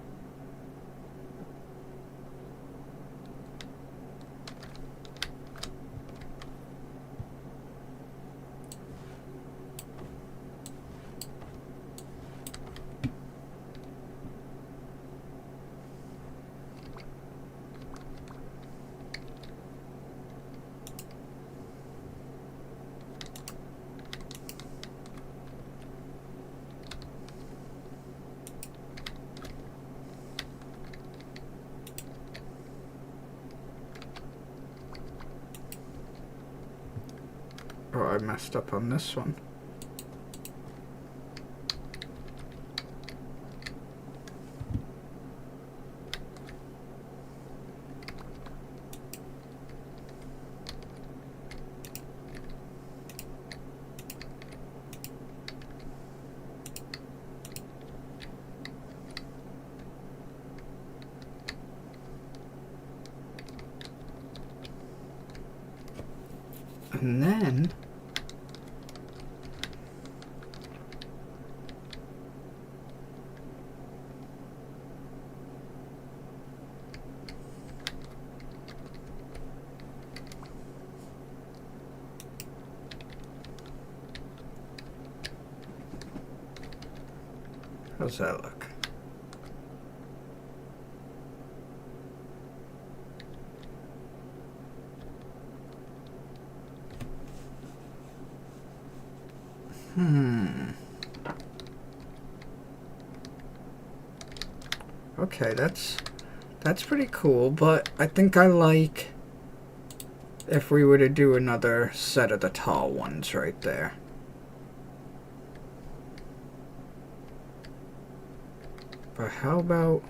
Oh, I messed up on this one. And then how's that look? Okay, that's pretty cool, but I think I like if we were to do another set of the tall ones right there. But how about...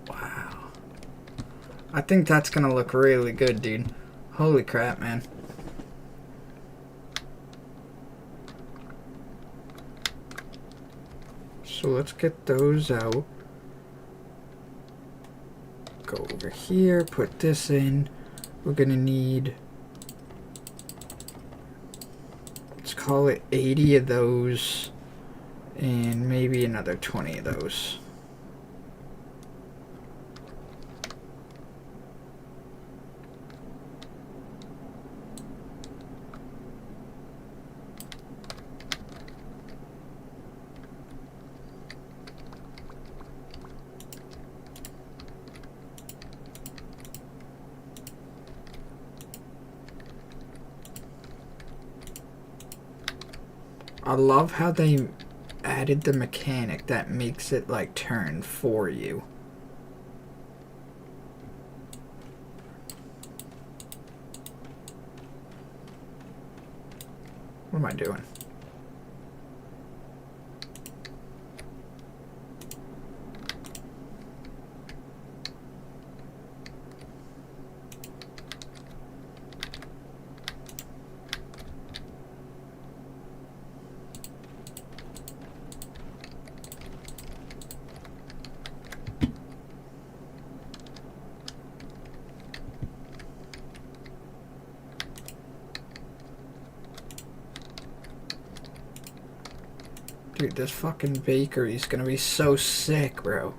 Wow. I think that's gonna look really good, dude. Holy crap, man. So let's get those out. Go over here, put this in. We're gonna need, let's call it 80 of those, and maybe another 20 of those. I love how they added the mechanic that makes it like turn for you. What am I doing? Dude, this fucking bakery's gonna be so sick, bro.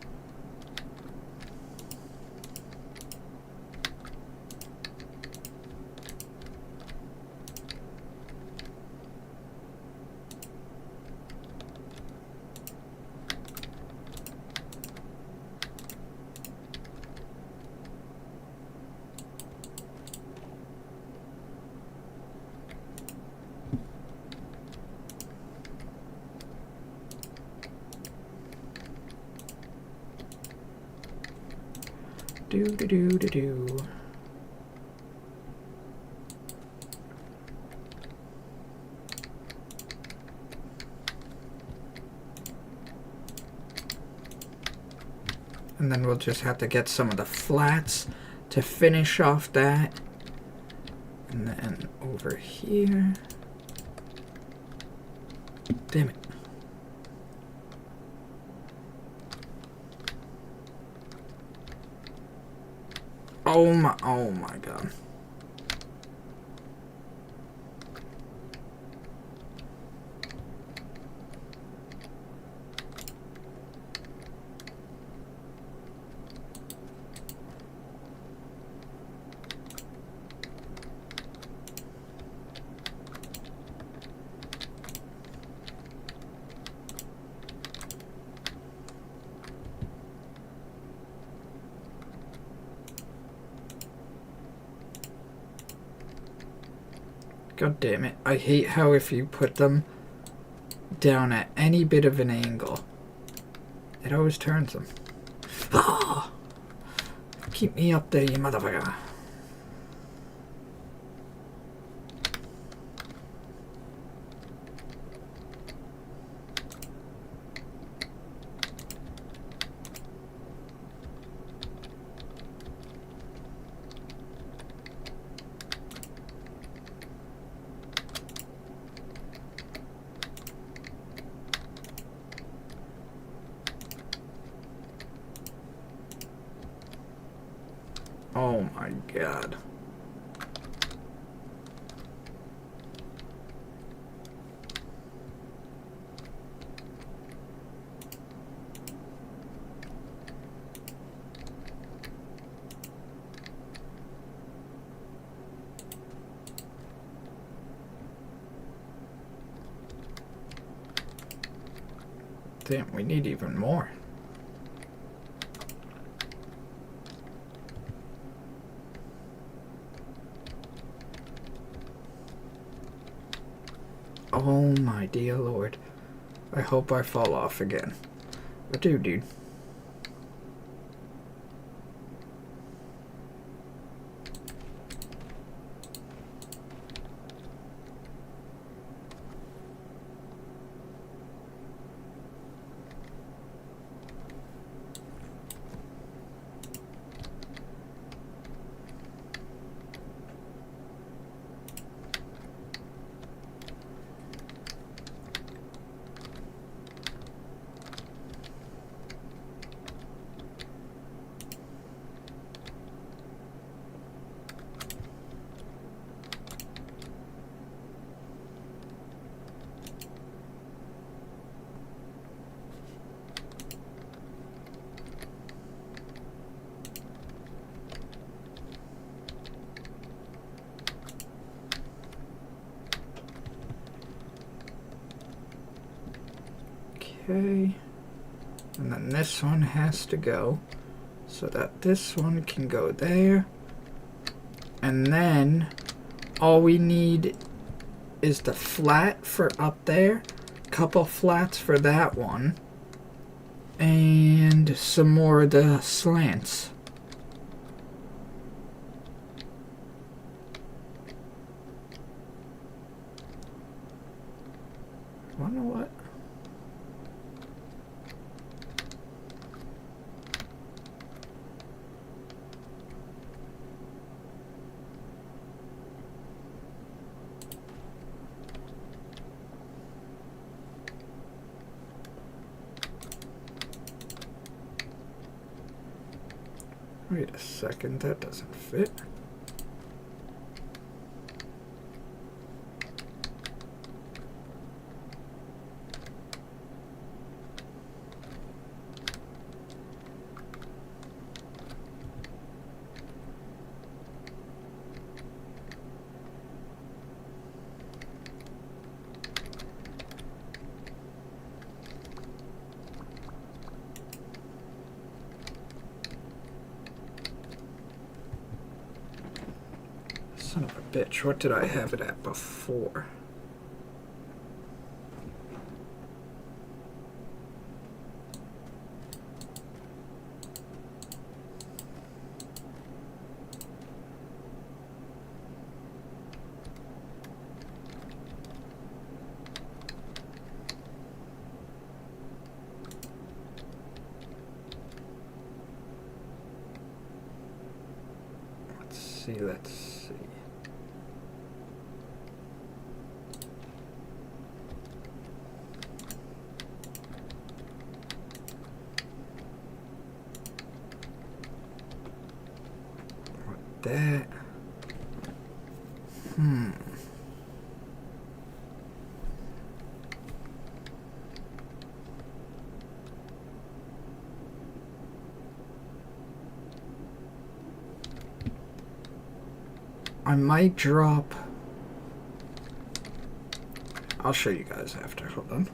Do. And then we'll just have to get some of the flats to finish off that. And then over here. Damn it. Oh my god. God damn it. I hate how if you put them down at any bit of an angle, it always turns them. Ah! Keep me up there, you motherfucker. Oh my god. Damn, we need even more. Oh my dear lord. I hope I fall off again. But dude. Okay. And then this one has to go so that this one can go there. And then all we need is the flat for up there, couple flats for that one, and some more of the slants. Wonder what? Wait a second, that doesn't fit. Son of a bitch, what did I have it at before? Let's see. What that? I might drop. I'll show you guys after. Hold on.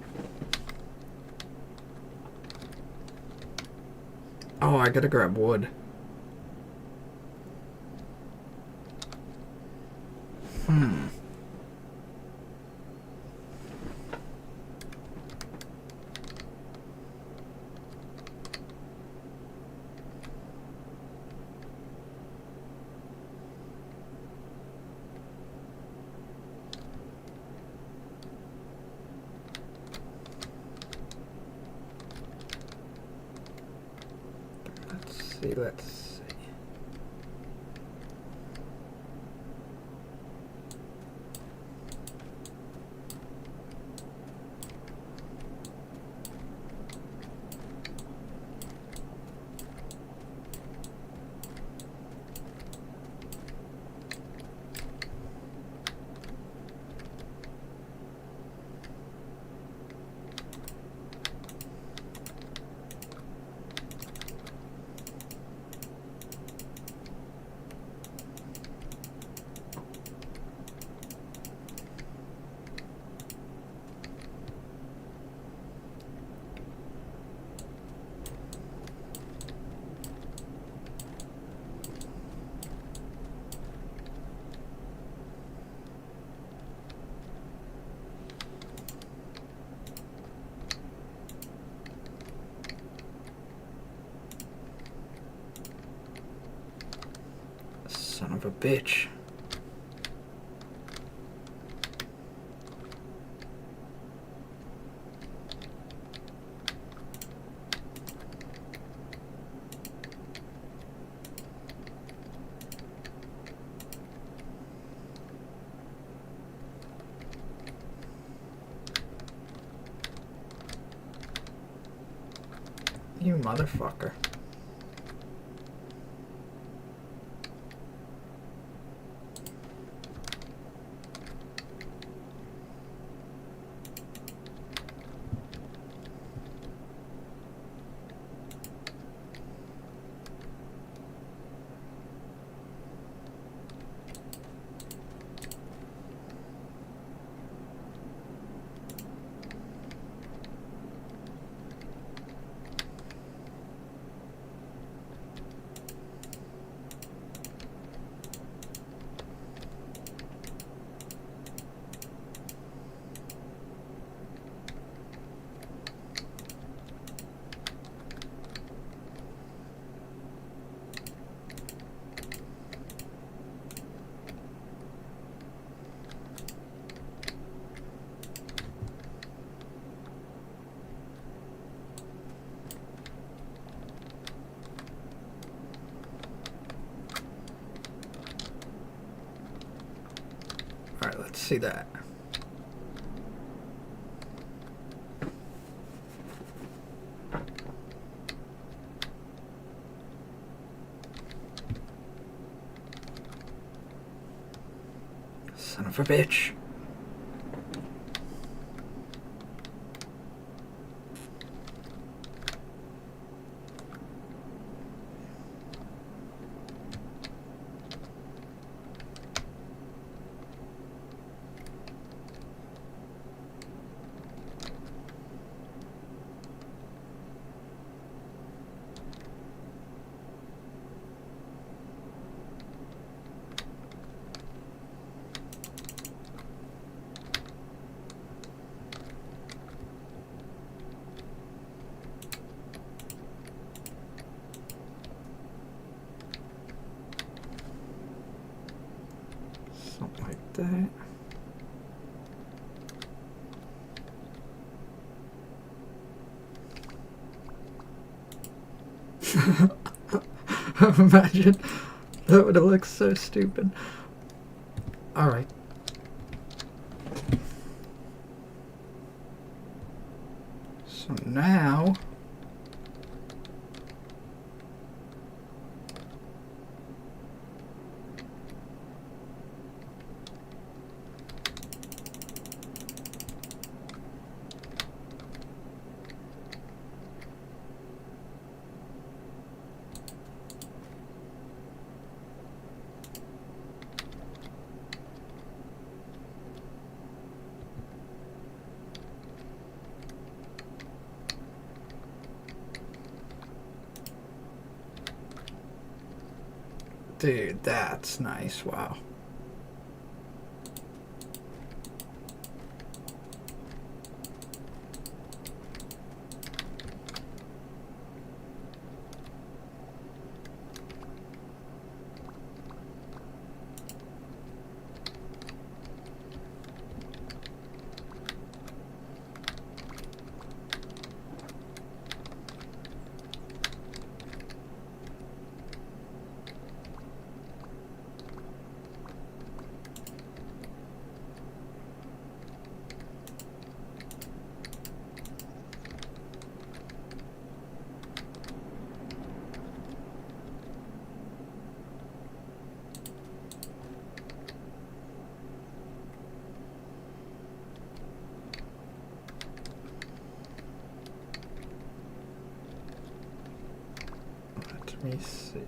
Oh, I gotta grab wood. let's see. Son of a bitch. You motherfucker. Alright, let's see that. Son of a bitch. Something like that. Imagine. That would have looked so stupid. Alright. So now... Dude, that's nice. Wow. Let me see.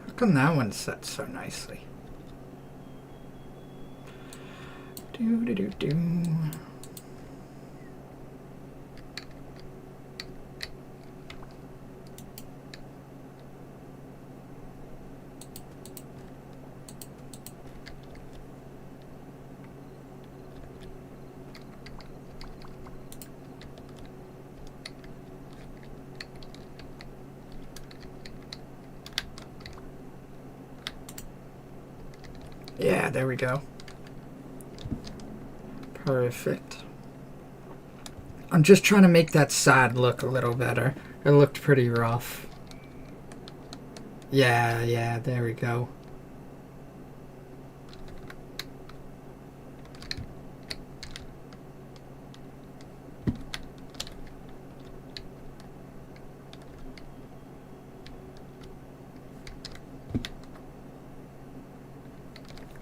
How come that one sets so nicely? Do. Yeah, there we go. Perfect. I'm just trying to make that side look a little better. It looked pretty rough. Yeah, there we go.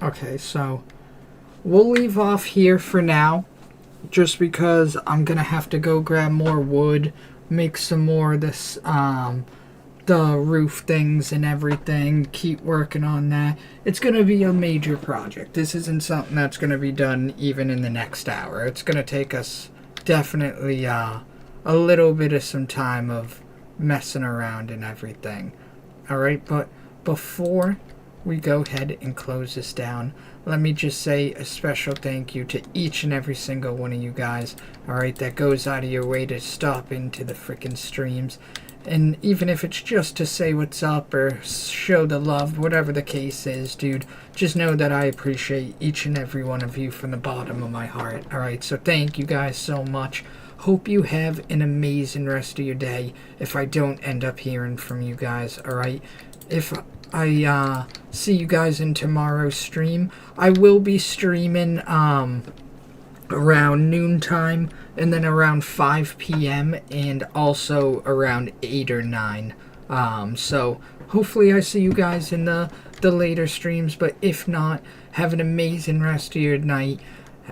Okay, so we'll leave off here for now, just because I'm gonna have to go grab more wood, make some more of this, the roof things and everything, keep working on that. It's gonna be a major project. This isn't something that's gonna be done even in the next hour. It's gonna take us definitely a little bit of some time of messing around and everything. Alright, but before we go ahead and close this down, let me just say a special thank you to each and every single one of you guys, alright, that goes out of your way to stop into the freaking streams. And even if it's just to say what's up or show the love, whatever the case is, dude, just know that I appreciate each and every one of you from the bottom of my heart, alright? So thank you guys so much. Hope you have an amazing rest of your day if I don't end up hearing from you guys, alright? If I see you guys in tomorrow's stream, I will be streaming around noontime and then around 5 p.m. and also around 8 or 9. So hopefully I see you guys in the later streams, but if not, have an amazing rest of your night,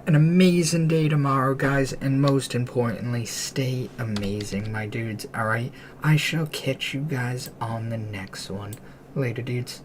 an amazing day tomorrow, guys, and most importantly, stay amazing, my dudes, alright? I shall catch you guys on the next one. Later, dudes.